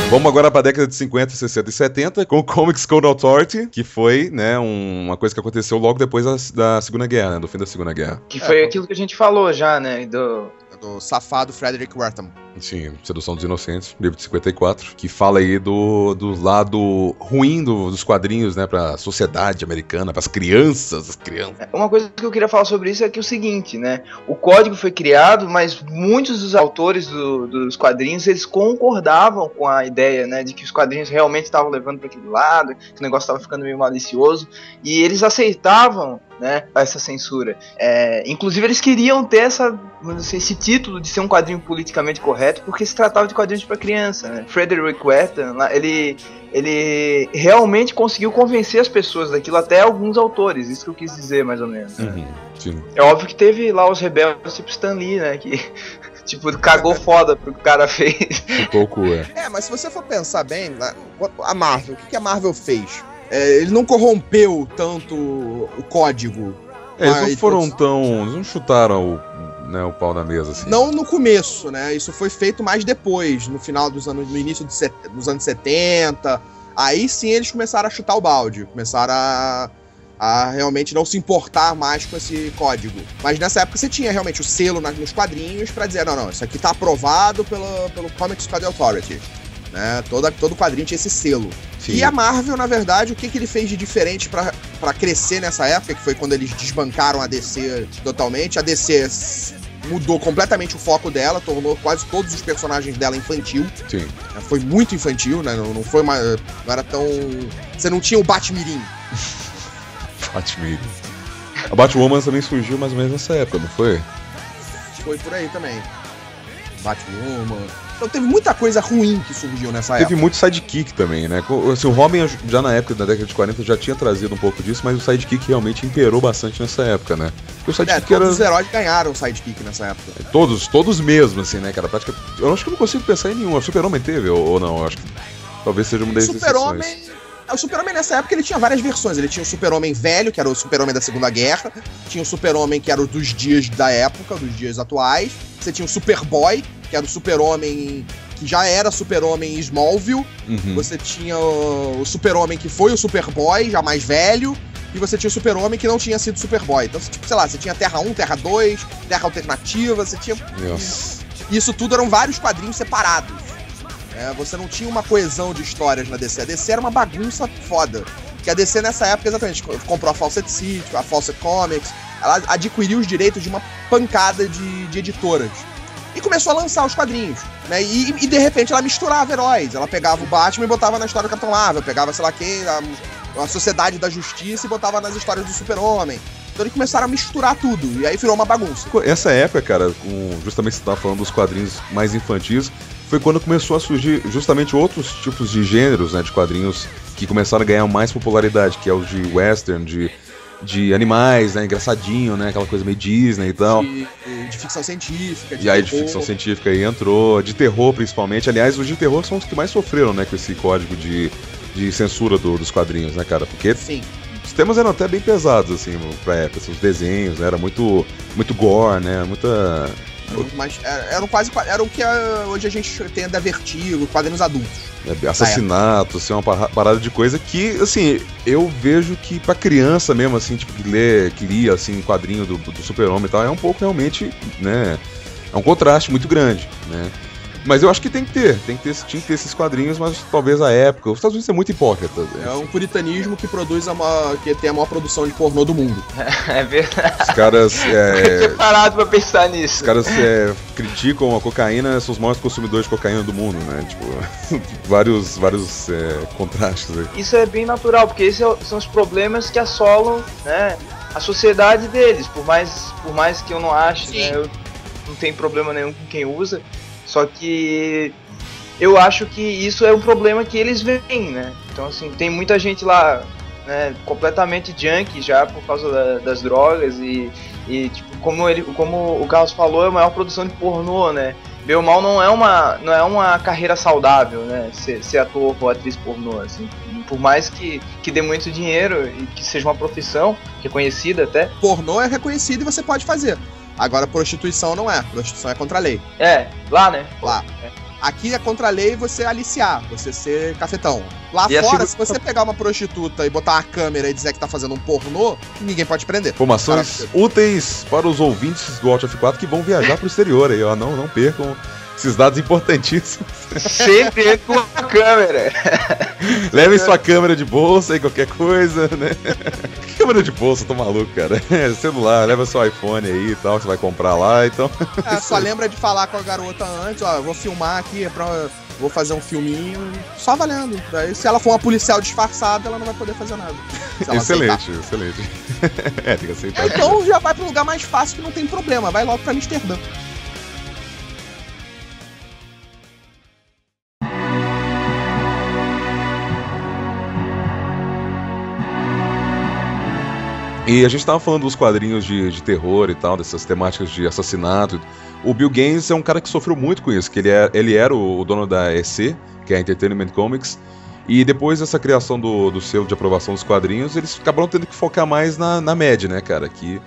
Vamos agora pra década de 50, 60 e 70 com o Comics Code Authority, que foi, né, uma coisa que aconteceu logo depois da Segunda Guerra, né, do fim da Segunda Guerra. Que foi aquilo que a gente falou já, né, do safado Frederick Wertham. Sim, Sedução dos Inocentes, livro de 54, que fala aí do lado ruim dos quadrinhos, né, pra sociedade americana, pras crianças, Uma coisa que eu queria falar sobre isso é que é o seguinte, né, o código foi criado, mas muitos dos autores dos quadrinhos, eles concordavam com a ideia, né, de que os quadrinhos realmente estavam levando para aquele lado, que o negócio estava ficando meio malicioso, e eles aceitavam, né, essa censura. Inclusive eles queriam ter esse título de ser um quadrinho politicamente correto, porque se tratava de quadrinhos para criança, né? Frederick Wertham, ele realmente conseguiu convencer as pessoas daquilo, até alguns autores, isso que eu quis dizer mais ou menos. Sim. É óbvio que teve lá os rebeldes tipo Stan Lee, né, que tipo, cagou foda pro que o cara fez. Um pouco, mas se você for pensar bem, a Marvel, o que a Marvel fez? Ele não corrompeu tanto o código. Eles não chutaram o pau na mesa, assim. Não no começo, né? Isso foi feito mais depois, no início dos anos 70. Aí sim eles começaram a chutar o balde, começaram a realmente não se importar mais com esse código. Mas nessa época você tinha realmente o selo nos quadrinhos pra dizer, não, isso aqui tá aprovado pelo Comics Code Authority. Né? Todo quadrinho tinha esse selo. Sim. E a Marvel, na verdade, o que ele fez de diferente pra crescer nessa época, que foi quando eles desbancaram a DC totalmente. A DC mudou completamente o foco dela, tornou quase todos os personagens dela infantil. Sim. Foi muito infantil, né? Não foi mais. Não era tão. Você não tinha o Batmirim. Batmirim. A Batwoman também surgiu mais ou menos nessa época, não foi? Foi por aí também. Batwoman. Então teve muita coisa ruim que surgiu nessa época. Teve muito sidekick também, né? Assim, o Robin já na época, na década de 40, já tinha trazido um pouco disso, mas o sidekick realmente imperou bastante nessa época, né? Porque o sidekick todos os heróis ganharam o sidekick nessa época. Todos mesmo, assim, né, cara? Eu acho que eu não consigo pensar em nenhum. O Super-Homem teve ou não? Eu acho que talvez seja uma das exceções. O Super-Homem nessa época ele tinha várias versões. Ele tinha o Super-Homem velho, que era o Super-Homem da Segunda Guerra. Tinha o Super-Homem que era o dos dias da época, dos dias atuais. Você tinha o Superboy, que era o Super-Homem que já era Super-Homem em Smallville. Uhum. Você tinha o Super-Homem que foi o Superboy, já mais velho. E você tinha o Super-Homem que não tinha sido Superboy. Então, tipo, sei lá, você tinha Terra 1, Terra 2, Terra Alternativa, você tinha... Nossa. Isso tudo eram vários quadrinhos separados. Você não tinha uma coesão de histórias na DC. A DC era uma bagunça foda. Que a DC nessa época, exatamente, comprou a Fawcett City, a Fawcett Comics. Ela adquiriu os direitos de uma pancada de editoras. E começou a lançar os quadrinhos, né? E de repente ela misturava heróis. Ela pegava o Batman e botava na história do Capitão Marvel. Pegava, sei lá quem, a Sociedade da Justiça e botava nas histórias do Super-Homem. Então eles começaram a misturar tudo. E aí virou uma bagunça. Essa época, cara, justamente você tava falando dos quadrinhos mais infantis, foi quando começou a surgir justamente outros tipos de gêneros, né, de quadrinhos que começaram a ganhar mais popularidade, que é os de western, de animais, né, engraçadinho, né, aquela coisa meio Disney e tal. De ficção científica. E aí de ficção científica aí entrou, de terror principalmente. Aliás, os de terror são os que mais sofreram, né, com esse código de censura dos quadrinhos, né, cara? Porque Sim. os temas eram até bem pesados, assim, pra época, assim, os desenhos, né, era muito gore, né, muita... Mas era o que hoje a gente tem da Vertigo, quadrinhos adultos. Assassinato, assim, uma parada de coisa que, assim, eu vejo que pra criança mesmo, assim, tipo, que lia, assim, quadrinho do Super-Homem e tal, é um pouco realmente, né, é um contraste muito grande, né. Mas eu acho que tinha que ter esses quadrinhos, mas talvez a época. Os Estados Unidos é muito hipócrita. É um puritanismo que que tem a maior produção de pornô do mundo. É verdade. Os caras. Eu tinha parado pra pensar nisso. Os caras criticam a cocaína, são os maiores consumidores de cocaína do mundo, né? Tipo, vários contrastes aí. Isso é bem natural, porque esses são os problemas que assolam, né, a sociedade deles. Por mais que eu não ache, né, eu não tenho problema nenhum com quem usa. Só que eu acho que isso é um problema que eles veem, né? Então, assim, tem muita gente lá, né, completamente junkie já por causa das drogas e tipo, como o Carlos falou, é a maior produção de pornô, né? Bem ou mal não é uma carreira saudável, né? Ser ator ou atriz pornô, assim. Por mais que dê muito dinheiro e que seja uma profissão reconhecida até. Pornô é reconhecido e você pode fazer. Agora, prostituição não é. Prostituição é contra a lei. Lá, né? Lá. Aqui é contra a lei você aliciar, você ser cafetão. Lá E fora, se você pegar uma prostituta e botar uma câmera e dizer que tá fazendo um pornô, ninguém pode prender. Informações úteis para os ouvintes do Alt F4 que vão viajar pro exterior aí, ó. Não percam esses dados importantíssimos. Sempre entra com a câmera. Levem sua câmera de bolsa e qualquer coisa, né? Câmera de bolsa, tô maluco, cara. Celular, leva seu iPhone aí e tal, você vai comprar lá, então... Só lembra de falar com a garota antes, ó, eu vou filmar aqui, vou fazer um filminho, só valendo. Daí, se ela for uma policial disfarçada, ela não vai poder fazer nada. Excelente. Tem que aceitar. Então já vai pro lugar mais fácil que não tem problema, vai logo pra Amsterdã. E a gente tava falando dos quadrinhos de terror e tal, dessas temáticas de assassinato. O Bill Gaines é um cara que sofreu muito com isso, que ele era o dono da EC, que é a Entertainment Comics, e depois dessa criação do selo de aprovação dos quadrinhos, eles acabaram tendo que focar mais na Mad, né, cara, que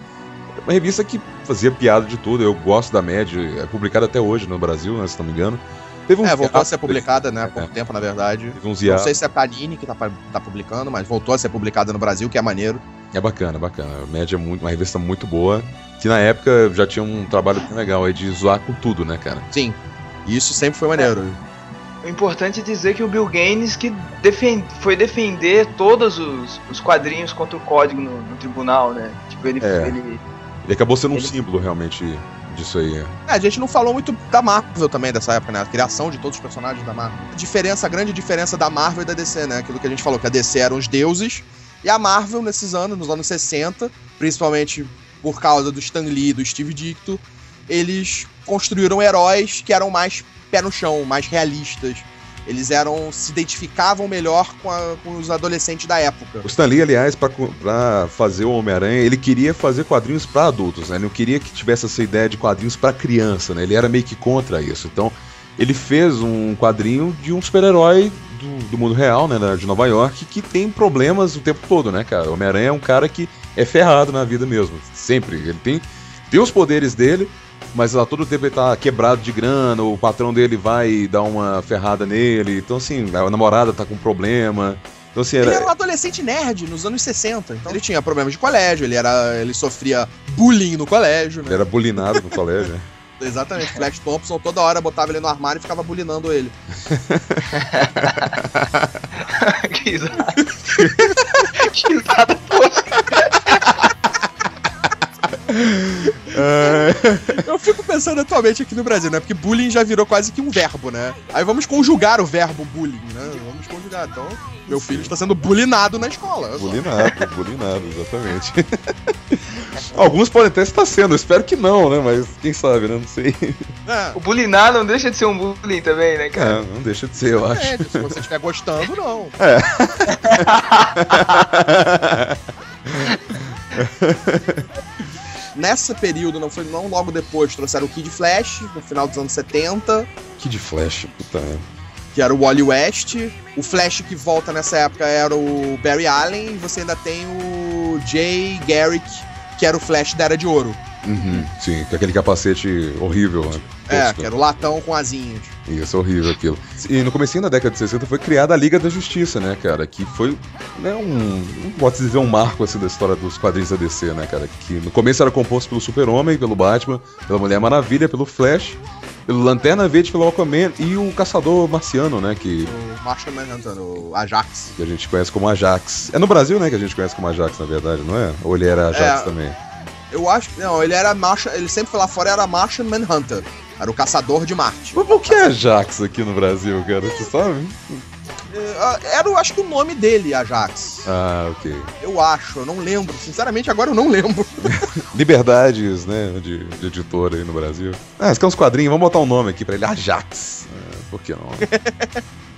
é uma revista que fazia piada de tudo. Eu gosto da Mad, é publicada até hoje no Brasil, né, se não me engano. Teve voltou a ser publicada, né, há pouco tempo, na verdade. Não sei se é a Panini que tá publicando, mas voltou a ser publicada no Brasil, que é maneiro. É bacana. A Mad é uma revista muito boa, que na época já tinha um trabalho bem legal aí de zoar com tudo, né, cara? Sim, isso sempre foi maneiro. O importante é dizer que o Bill Gaines que foi defender todos os quadrinhos contra o código no tribunal, né? Tipo, ele acabou sendo um símbolo, realmente, disso aí. A gente não falou muito da Marvel também dessa época, né? A criação de todos os personagens da Marvel. A grande diferença da Marvel e da DC, né? Aquilo que a gente falou, que a DC eram os deuses, e a Marvel, nos anos 60, principalmente por causa do Stan Lee e do Steve Ditko, eles construíram heróis que eram mais pé no chão, mais realistas. Eles se identificavam melhor com os adolescentes da época. O Stan Lee, aliás, pra fazer o Homem-Aranha, ele queria fazer quadrinhos pra adultos, né? Ele não queria que tivesse essa ideia de quadrinhos pra criança, né? Ele era meio que contra isso. Então, ele fez um quadrinho de um super-herói do mundo real, né, de Nova York, que tem problemas o tempo todo, né, cara? O Homem-Aranha é um cara que é ferrado na vida mesmo, sempre. Ele tem os poderes dele, mas a todo tempo ele tá quebrado de grana, o patrão dele vai dar uma ferrada nele, então assim, a namorada tá com problema. Então, assim, ele era um adolescente nerd nos anos 60, então ele tinha problemas de colégio, ele sofria bullying no colégio, né? Ele era bullyingado no colégio, né? Exatamente, Flash Thompson toda hora botava ele no armário e ficava bullyingando ele. Que risada. Que risada tosca. Eu fico pensando atualmente aqui no Brasil, né? Porque bullying já virou quase que um verbo, né? Aí vamos conjugar o verbo bullying, né? Vamos conjugar. Então, meu filho está sendo bullyingado na escola. Bullyingado, exatamente. Alguns podem até estar sendo, eu espero que não, né? Mas quem sabe, né? Não sei. É, O bulinar não deixa de ser um bullying também, né, cara? Não deixa de ser, eu acho. se você estiver gostando, não. Nesse período, não logo depois, trouxeram o Kid Flash, no final dos anos 70, Kid Flash, puta. que era o Wally West. O Flash que volta nessa época era o Barry Allen, e você ainda tem o Jay Garrick, que era o Flash da Era de Ouro. Uhum, sim, com aquele capacete horrível, né? Que era o latão com asinhas. Isso, horrível aquilo. E no comecinho da década de 60 foi criada a Liga da Justiça, né, cara? Que foi, né, não pode dizer um marco, assim, da história dos quadrinhos da DC, né, cara? Que no começo era composto pelo Super-Homem, pelo Batman, pela Mulher Maravilha, pelo Flash, pelo Lanterna Verde, pelo Aquaman e o Caçador Marciano, né, que O Martian Manhunter, o Ajax. a gente conhece como Ajax. É no Brasil, né, que a gente conhece como Ajax, na verdade, não é? Ou ele era Ajax também? Eu acho que. Não, ele sempre foi lá fora, era Martian Manhunter. Era o Caçador de Marte. Mas por que Ajax aqui no Brasil, cara? Você sabe? Era, acho que o nome dele, Ajax. Ah, ok. Eu acho, eu não lembro. Sinceramente, agora eu não lembro. Liberdades, né, de editora aí no Brasil. Esse aqui é uns quadrinhos, vamos botar um nome aqui pra ele, Ajax. Por que não?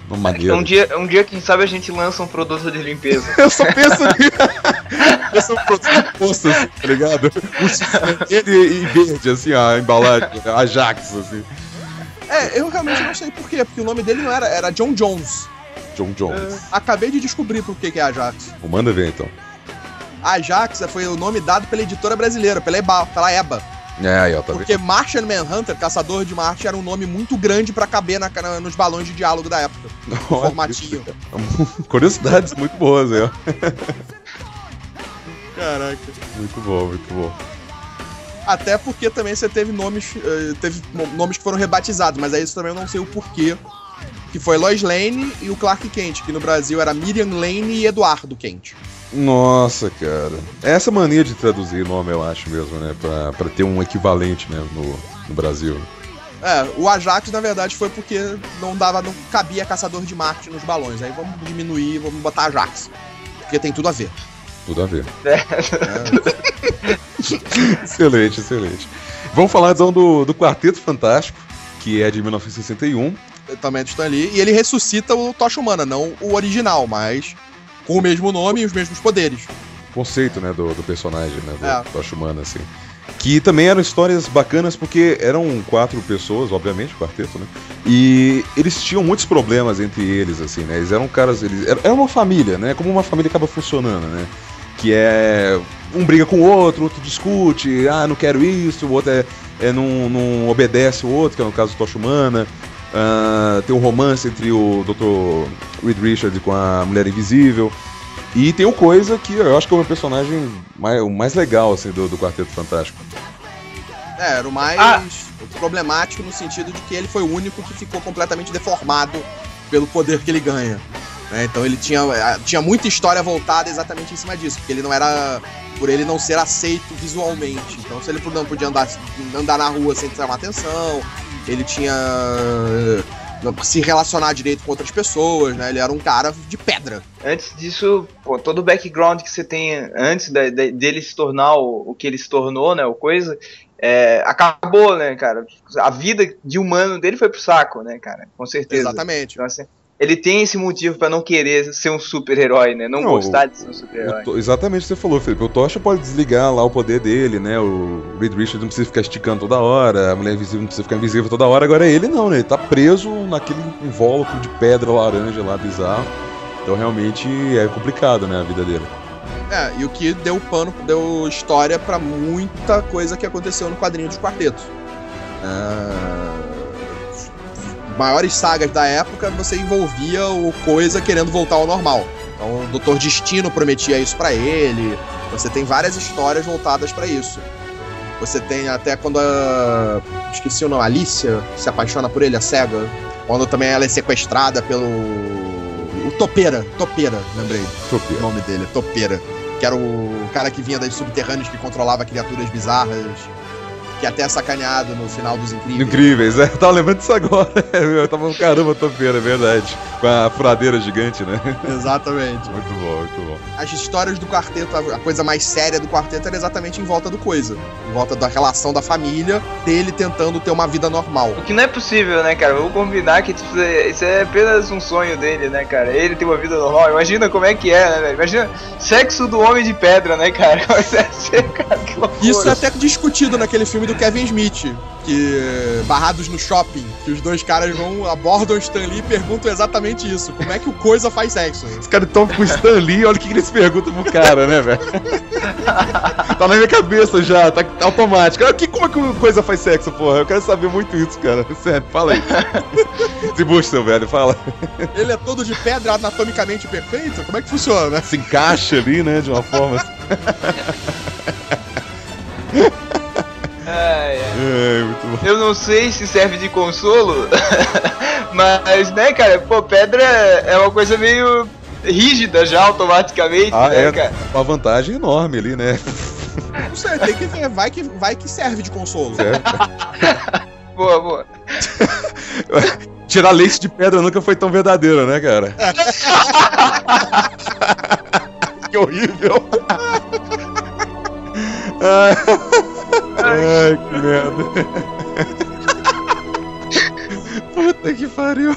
Uma maneira. Um dia, quem sabe, a gente lança um produto de limpeza. Eu só penso nisso. Um produto de posto, assim, tá ligado? Ele e verde, assim, a embalagem, Ajax, assim. Eu realmente não sei por quê, porque o nome dele não era John Jones. John Jones. Acabei de descobrir por que é Ajax. Manda ver, então. Ajax foi o nome dado pela editora brasileira, pela EBA. Aí, ó, tá Porque vendo? Martian Manhunter, Caçador de Marte, era um nome muito grande pra caber nos balões de diálogo da época. Olha Formatinho. isso. Curiosidades muito boas aí, ó. Caraca. Muito bom, muito bom. Até porque também você teve nomes que foram rebatizados, mas aí isso também eu não sei o porquê. Que foi Lois Lane e o Clark Kent, que no Brasil era Miriam Lane e Eduardo Kent. Nossa, cara. Essa mania de traduzir nome, eu acho mesmo, né? Pra ter um equivalente, né, no Brasil. O Ajax, na verdade, foi porque não cabia Caçador de Marte nos balões. Aí vamos diminuir, vamos botar Ajax. Porque tem tudo a ver. Tudo a ver. Excelente, excelente. Vamos falar então do Quarteto Fantástico, que é de 1961. Também do Stan Lee. E ele ressuscita o Tocha Humana, não o original, mas com o mesmo nome e os mesmos poderes. Conceito, né, do personagem, né, do Tocha Humana, assim. Que também eram histórias bacanas, porque eram 4 pessoas, obviamente, o quarteto, né? E eles tinham muitos problemas entre eles, assim, né? Eles eram caras... Era uma família, né? Como uma família acaba funcionando, né? Que é... Um briga com o outro discute, não quero isso, o outro não obedece o outro, que é no caso do Tocha Humana. Tem um romance entre o Dr. Reed Richards com a Mulher Invisível. E tem o Coisa, que eu acho que é o meu personagem o mais legal, assim, do Quarteto Fantástico. Era o mais problemático no sentido de que ele foi o único que ficou completamente deformado pelo poder que ele ganha. Então ele tinha muita história voltada exatamente em cima disso, porque ele não era... Por ele não ser aceito visualmente. Então se ele não podia andar na rua sem chamar atenção, ele tinha... se relacionar direito com outras pessoas, né? Ele era um cara de pedra. Antes disso, todo o background que você tem antes dele se tornar o que ele se tornou, né, o Coisa, acabou, né, cara? A vida de humano dele foi pro saco, né, cara? Com certeza. Exatamente. Então, assim, ele tem esse motivo pra não querer ser um super-herói, né? Não gostar de ser um super-herói. Exatamente o que você falou, Felipe. O Tocha pode desligar lá o poder dele, né? O Reed Richards não precisa ficar esticando toda hora, a Mulher Invisível não precisa ficar invisível toda hora. Agora ele não, né? Ele tá preso naquele invólucro de pedra laranja lá, bizarro. Então realmente é complicado, né, a vida dele. E o que deu história pra muita coisa que aconteceu no quadrinho dos quartetos. Maiores sagas da época, você envolvia o Coisa querendo voltar ao normal. Então o Dr. Destino prometia isso pra ele. Você tem várias histórias voltadas pra isso. Você tem até quando esqueci o nome, Alicia se apaixona por ele, a cega. Quando também ela é sequestrada pelo... O Topeira, lembrei. Topeira. O nome dele, Topeira. Que era o cara que vinha das subterrâneas, que controlava criaturas bizarras. que é até sacaneado no final dos Incríveis. Incríveis, eu tava lembrando disso agora. Eu tava, caramba, topeira, é verdade. Com a furadeira gigante, né? Exatamente. Muito bom, muito bom. As histórias do quarteto, a coisa mais séria do quarteto era exatamente em volta do Coisa. Em volta da relação da família, dele tentando ter uma vida normal. O que não é possível, né, cara? Vamos combinar que tipo, isso é apenas um sonho dele, né, cara? Ele tem uma vida normal. Imagina como é que é, né, velho? Imagina sexo do Homem de Pedra, né, cara? Cara, que loucura. Isso é até discutido naquele filme do Kevin Smith, que Barrados no Shopping, que os dois caras abordam o Stan Lee e perguntam exatamente isso. Como é que o Coisa faz sexo? Os caras estão com o Stan Lee, olha o que eles perguntam pro cara, né, velho? Tá na minha cabeça já, tá automático. Como é que o Coisa faz sexo, porra? Eu quero saber muito isso, cara. Sério, fala aí. Desembucha, seu velho, fala. Ele é todo de pedra anatomicamente perfeito? Como é que funciona? Se encaixa ali, né, de uma forma... muito bom. Eu não sei se serve de consolo, mas, né, cara, pô, pedra é uma coisa meio rígida já automaticamente, né, cara? Uma vantagem enorme ali, né? Não sei, tem que ver, vai que serve de consolo. Boa. Tirar leite de pedra nunca foi tão verdadeiro, né, cara? Que horrível. Ai, que merda. Puta que pariu.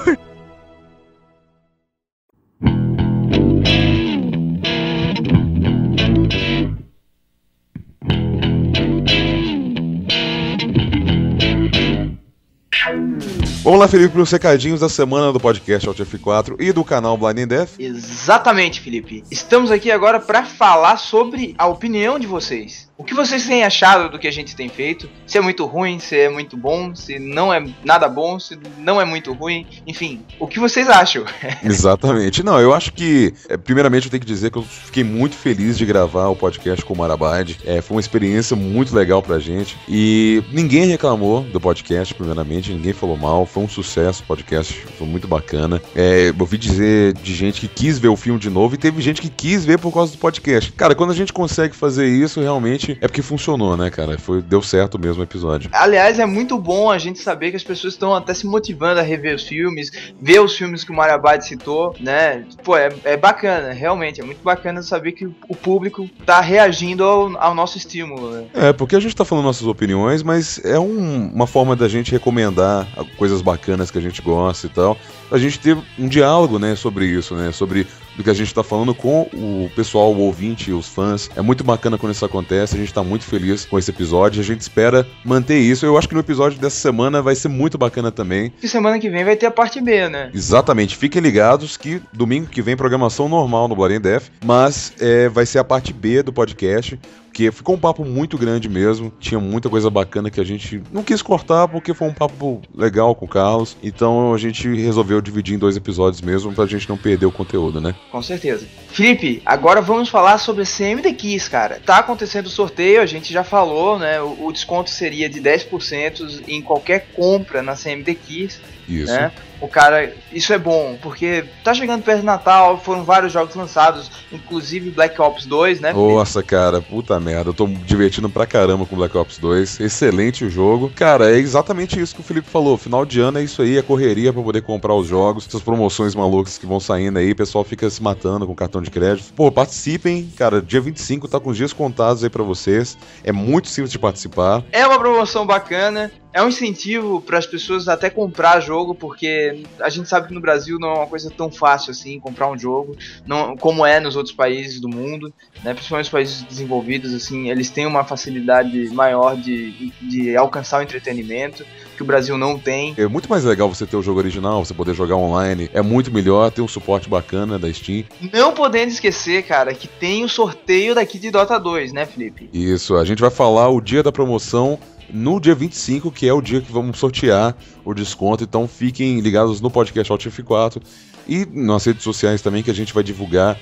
Vamos lá, Felipe, para os recadinhos da semana do podcast Alt F4 e do canal Blind Death. Exatamente, Felipe. Estamos aqui agora para falar sobre a opinião de vocês. O que vocês têm achado do que a gente tem feito? Se é muito ruim, se é muito bom, se não é nada bom, se não é muito ruim. Enfim, o que vocês acham? Exatamente. Não, eu acho que, primeiramente, eu tenho que dizer que eu fiquei muito feliz de gravar o podcast com o Marabad. Foi uma experiência muito legal pra gente. E ninguém reclamou do podcast, primeiramente. Ninguém falou mal. Foi um sucesso o podcast. Foi muito bacana. Eu ouvi dizer de gente que quis ver o filme de novo e teve gente que quis ver por causa do podcast. Cara, quando a gente consegue fazer isso, realmente é porque funcionou, né, cara? Deu certo mesmo o episódio. Aliás, é muito bom a gente saber que as pessoas estão até se motivando a rever os filmes, ver os filmes que o Marabad citou, né? Pô, é bacana, realmente. É muito bacana saber que o público tá reagindo ao nosso estímulo, né? Porque a gente tá falando nossas opiniões, mas é uma forma da gente recomendar coisas bacanas que a gente gosta e tal. A gente ter um diálogo, né, sobre isso, né? Sobre do que a gente tá falando com o pessoal, o ouvinte, os fãs. É muito bacana quando isso acontece, a gente tá muito feliz com esse episódio, a gente espera manter isso. Eu acho que no episódio dessa semana vai ser muito bacana também. E semana que vem vai ter a parte B, né? Exatamente, fiquem ligados que domingo que vem programação normal no Blind Death, mas vai ser a parte B do podcast, porque ficou um papo muito grande mesmo, tinha muita coisa bacana que a gente não quis cortar, porque foi um papo legal com o Carlos, então a gente resolveu dividir em 2 episódios mesmo, pra gente não perder o conteúdo, né? Com certeza. Felipe, agora vamos falar sobre a CMD Keys, cara. Tá acontecendo o sorteio, a gente já falou, né? O desconto seria de 10% em qualquer compra na CMD Keys. Isso. Né? O cara, isso é bom, porque tá chegando perto do Natal, foram vários jogos lançados, inclusive Black Ops 2, né? Nossa, cara, puta merda, eu tô me divertindo pra caramba com Black Ops 2, excelente o jogo. Cara, é exatamente isso que o Felipe falou, final de ano é isso aí, é correria pra poder comprar os jogos, essas promoções malucas que vão saindo aí, o pessoal fica se matando com cartão de crédito. Pô, participem, cara, dia 25 tá com os dias contados aí pra vocês, é muito simples de participar. É uma promoção bacana. É um incentivo para as pessoas até comprar jogo, porque a gente sabe que no Brasil não é uma coisa tão fácil assim comprar um jogo, não, como é nos outros países do mundo, né? Principalmente os países desenvolvidos, assim, eles têm uma facilidade maior de alcançar o entretenimento que o Brasil não tem. É muito mais legal você ter o jogo original, você poder jogar online, é muito melhor, ter um suporte bacana da Steam. Não podendo esquecer, cara, que tem o sorteio daqui de Dota 2, né, Felipe? Isso, a gente vai falar o dia da promoção no dia 25, que é o dia que vamos sortear o desconto, então fiquem ligados no podcast Alt F4 e nas redes sociais também, que a gente vai divulgar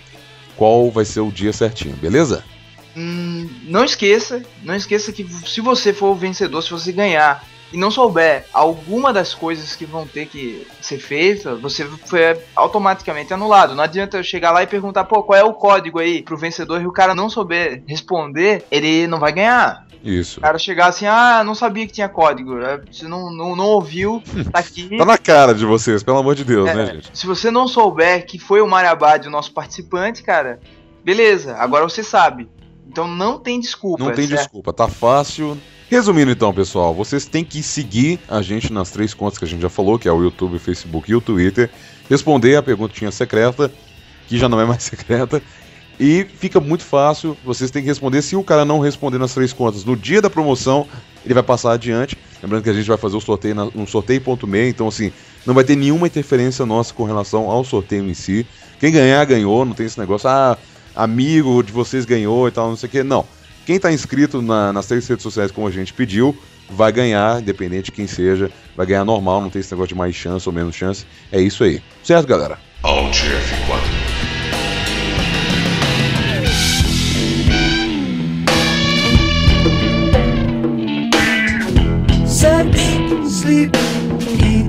qual vai ser o dia certinho, beleza? Não esqueça que se você for o vencedor, se você ganhar e não souber alguma das coisas que vão ter que ser feitas, você foi automaticamente anulado. Não adianta eu chegar lá e perguntar, pô, qual é o código aí pro vencedor, e o cara não souber responder, ele não vai ganhar. Isso. O cara chegar assim, não sabia que tinha código. Você não ouviu, tá aqui. Tá na cara de vocês, pelo amor de Deus, né, gente? Se você não souber que foi o Mariabad o nosso participante, cara, beleza, agora você sabe. Então não tem desculpa. Não tem certo? desculpa, tá fácil. Resumindo então, pessoal, vocês têm que seguir a gente nas 3 contas que a gente já falou, que é o YouTube, o Facebook e o Twitter. Responder a perguntinha secreta, que já não é mais secreta. E fica muito fácil, vocês têm que responder. Se o cara não responder nas 3 contas no dia da promoção, ele vai passar adiante. Lembrando que a gente vai fazer o sorteio no sorteio.me, então assim, não vai ter nenhuma interferência nossa com relação ao sorteio em si. Quem ganhar, ganhou, não tem esse negócio, amigo de vocês ganhou e tal, não sei o que. Não, quem tá inscrito nas 3 redes sociais como a gente pediu, vai ganhar, independente de quem seja, vai ganhar normal, não tem esse negócio de mais chance ou menos chance. É isso aí, certo, galera? Alt F4. Sex, sleep, eat.